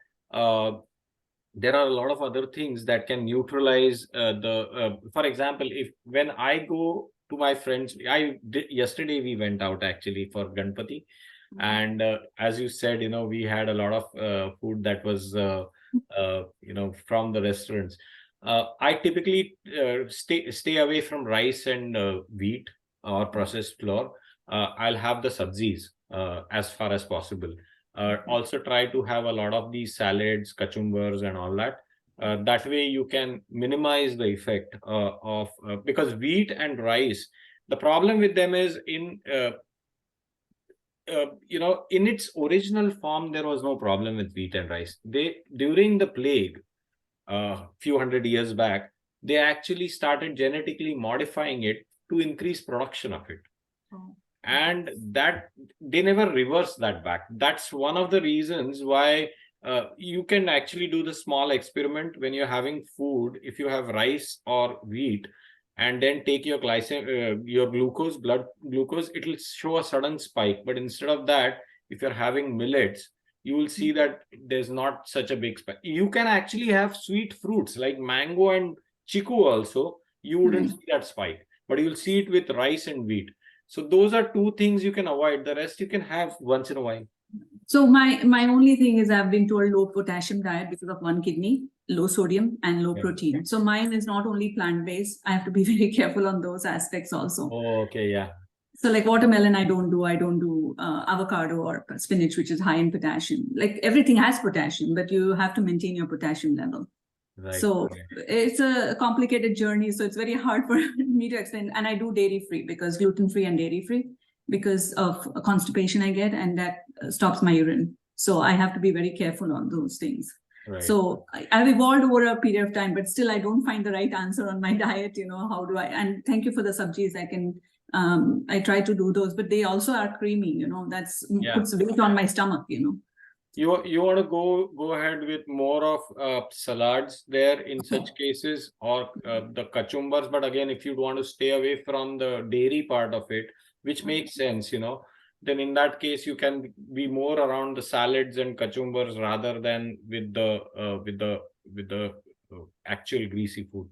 there are a lot of other things that can neutralize for example, when I go to my friends, yesterday we went out actually for Ganpati, and as you said, we had a lot of food that was from the restaurants. I typically stay away from rice and wheat or processed flour. I'll have the sabzis as far as possible. Also try to have a lot of these salads, kachumbars and all that. That way you can minimize the effect of because wheat and rice, the problem with them is in its original form, there was no problem with wheat and rice. During the plague, few hundred years back, they actually started genetically modifying it to increase production of it. Oh. And that they never reversed that back. That's one of the reasons why you can actually do the small experiment when you're having food. If you have rice or wheat, and then take your your glucose, blood glucose, it will show a sudden spike. But instead of that, if you're having millets, you will see that there's not such a big spike. You can actually have sweet fruits like mango and chiku also. You wouldn't see that spike, but you'll see it with rice and wheat. So those are two things you can avoid. The rest you can have once in a while. So my only thing is I've been told low potassium diet because of one kidney. low sodium and low Yeah. protein. So mine is not only plant-based. I have to be very careful on those aspects also. Oh, okay, yeah. So like watermelon, I don't do avocado or spinach, which is high in potassium. Like everything has potassium, but you have to maintain your potassium level. Right. So right. it's a complicated journey. So it's very hard for me to explain. And I do dairy-free because gluten-free and dairy-free because of constipation I get, and that stops my urine. So I have to be very careful on those things. Right. So I've evolved over a period of time, but still I don't find the right answer on my diet. How do I? And thank you for the subjis. I try to do those, but they also are creamy. That's puts weight on my stomach. You want to go ahead with more of salads there in such cases, or the kachumbars, but again, if you want to stay away from the dairy part of it, which makes sense, then in that case you can be more around the salads and kachumbars rather than with the actual greasy food.